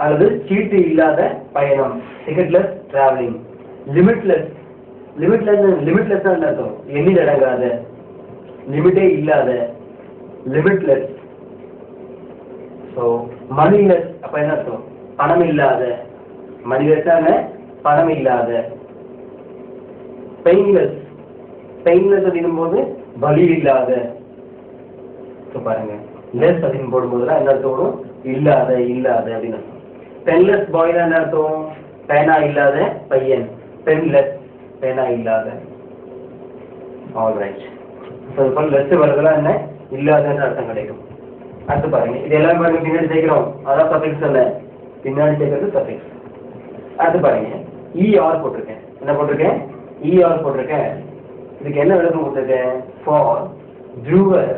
அல்லது சீட்டு இல்லாத பயணம். டிக்கெட்லெஸ் டிராவலிங். லிமிட்லெஸ். லிமிட்லெஸ் என்ன அர்த்தம்? எண்ணில் அடங்காத, லிமிட்டே இல்லாத, லிமிட்லெஸ். ஸோ மணிலெஸ். அப்ப என்ன அர்த்தம்? பணம் இல்லாத. மணிலெஸ் என்ன? பணம் இல்லாத. பெயின்லெஸ். பெயின்லெஸ் அப்படின்னும் போது வலி இல்லாத. பாருங்க, லெஸ் அப்படின்னு போடும்போதுலாம் என்ன அர்த்தம்? இல்லாத இல்லாத அப்படின்னு அர்த்தம். பென்லெஸ் பாய்னா என்ன அர்த்தம்? பேனா இல்லாத பையன். பென்லெஸ், பேனா இல்லாத. ஆல்ரைட். ஸோ இப்போ லெஸ் வரதெல்லாம் என்ன? இல்லாதன்னு அர்த்தம் கிடைக்கும். அடுத்து பாருங்க, இது எல்லாமே பாருங்க பின்னாடி சேர்க்கிறோம். அதான் சஃபிக்ஸ் என்ன? பின்னாடி சேர்க்கிறது சஃபிக்ஸ். அடுத்து பாருங்க, ER போட்டிருக்கேன். என்ன போட்டிருக்கேன்? ER போட்டிருக்கேன். இதுக்கு என்ன விளக்கம் கொடுத்துருக்கேன்? For doer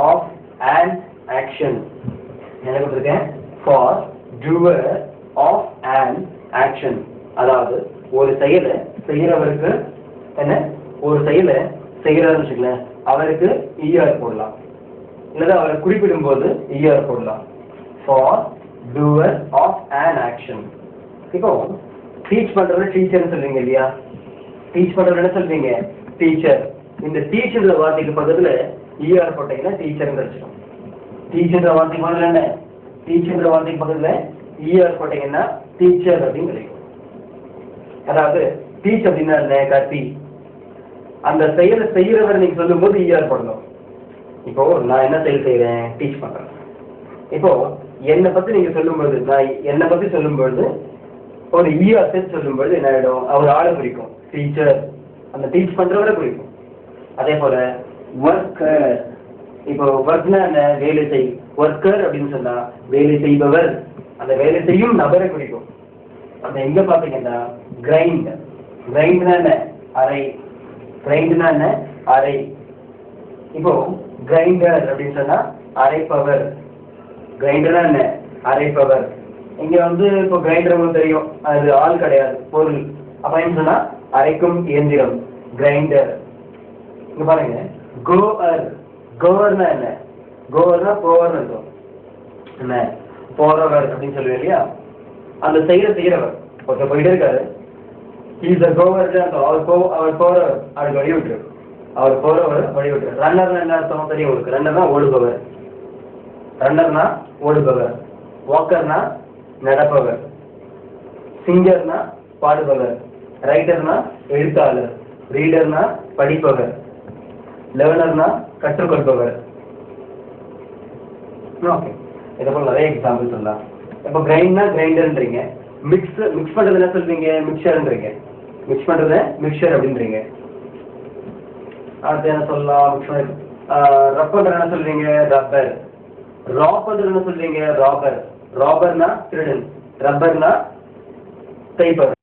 of an action. என்ன கொடுத்துருக்கேன்? For doer of an action. அதாவது ஒரு செயலை செய்யறவருக்கு என்ன? ஒரு செயலை செய்யறாருன்னு வச்சுக்கல, அவருக்கு ER போடலாம். இல்லைன்னா அவரை குறிப்பிடும் போது ER போடலாம். For doer of an action. இப்போ டீச் பண்றது டீச்சர்னு சொல்றீங்க இல்லையா? டீச் பண்றது என்ன சொல்றீங்க? டீச்சர். இந்த டீச்சர் வார்த்தைக்கு பக்கத்துல ER போட்டீங்கன்னா டீச்சர் கிடைச்சிடும். டீச்சர் வார்த்தைக்கு பக்கத்துல என்ன? டீச்சர் வார்த்தைக்கு பக்கத்துல ER போட்டீங்கன்னா டீச்சர் அப்படின்னு கிடைக்கும். அதாவது டீச் அப்படின்னா என்ன? கற்பி. அந்த செயலை செய்யறவர் நீங்க சொல்லும்போது ஈஆர் போடணும். இப்போ நான் என்ன செயல் செய்யறேன், டீச் பண்றேன். இப்போ என்னை பத்தி நீங்க சொல்லும்போது, நான் என்னை பத்தி சொல்லும்பொழுது ஒரு ஈஆர் சேர்த்து சொல்லும்போது என்ன ஆயிடும், அவர் ஆளை குறிக்கும், டீச்சர், அந்த டீச் பண்றவரை குறிக்கும். அதே போல ஒர்க்கர், இப்போ ஒர்க்னா என்ன, வேலை செய், ஒர்க்கர் அப்படின்னு சொன்னா வேலை செய்பவர், அந்த வேலை செய்யும் நபரை குறிக்கும். அந்த எங்க பாத்தீங்கன்னா கிரைண்ட், கிரைண்ட்னா என்ன, அரை, கிரைண்ட்னா என்ன, அரை. இப்போ கிரைண்டர் அப்படின்னு சொன்னா அரைப்பவர், கிரைண்டர்னா என்ன, அரைப்பவர். இங்க இப்போ கிரைண்டர் உங்களுக்கு தெரியும், அது ஆள் கிடையாது, பொருள். அப்ப என்ன சொன்னா அரைக்கும் இயந்திரம், கிரைண்டர். இங்க பாருங்க கோவர், கோவர்னா என்ன, கோவர்னா போவர் இருக்கும், என்ன போறவர் அப்படின்னு சொல்லுவேன் இல்லையா, அந்த செய்யறவர். ஒருத்தர் போயிட்டே இருக்காரு, இஸ் கோவர், அவர் போறவர், அவருக்கு வழி விட்டுரு, அவர் போறவர் வழி விட்டுரு. ரன்னர்னா என்ன அர்த்தம் தெரியும் உங்களுக்கு, ரன்னர்னா ஓடுபவர், ரன்னர்னா ஓடுபவர். வாக்கர்னா நடப்பவர். சிங்கர்னா பாடுபவர். ரைட்டர்னா எழுத்தாளர். ரீடர்னா படிப்பவர். லேர்னர்னா கற்றுக்கொள்பவர். ஓகே, இதை போல நிறைய எக்ஸாம்பிள் சொல்லலாம். இப்போ கிரைண்ட்னா கிரைண்டர்ன்றீங்க, மிக்ஸ் பண்றது என்ன சொல்றீங்க, மிக்சர்ன்றீங்க, மிக்ஸ் பண்றத மிக்சர் அப்படின்றீங்க. அடுத்து என்ன சொல்லலாம், ரப் பண்ற என்ன சொல்றீங்க, ரப்பர். ராப் பண்றது என்ன சொல்றீங்க, ராபர். ராபர்னா திருடன், ரப்பர்னா டைப்பர்.